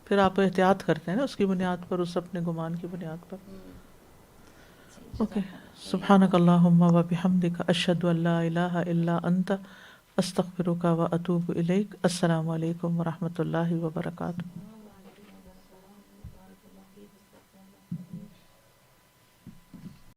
پھر آپ احتیاط کرتے ہیں نا اس کی بنیاد پر، اس اپنے گمان کی بنیاد پر. اوکے. سبحانک اللہم و بحمدک اشہد ان لا الہ الا انت استغفرک و اتوب الیک. السلام علیکم و رحمۃ اللہ وبرکاتہ.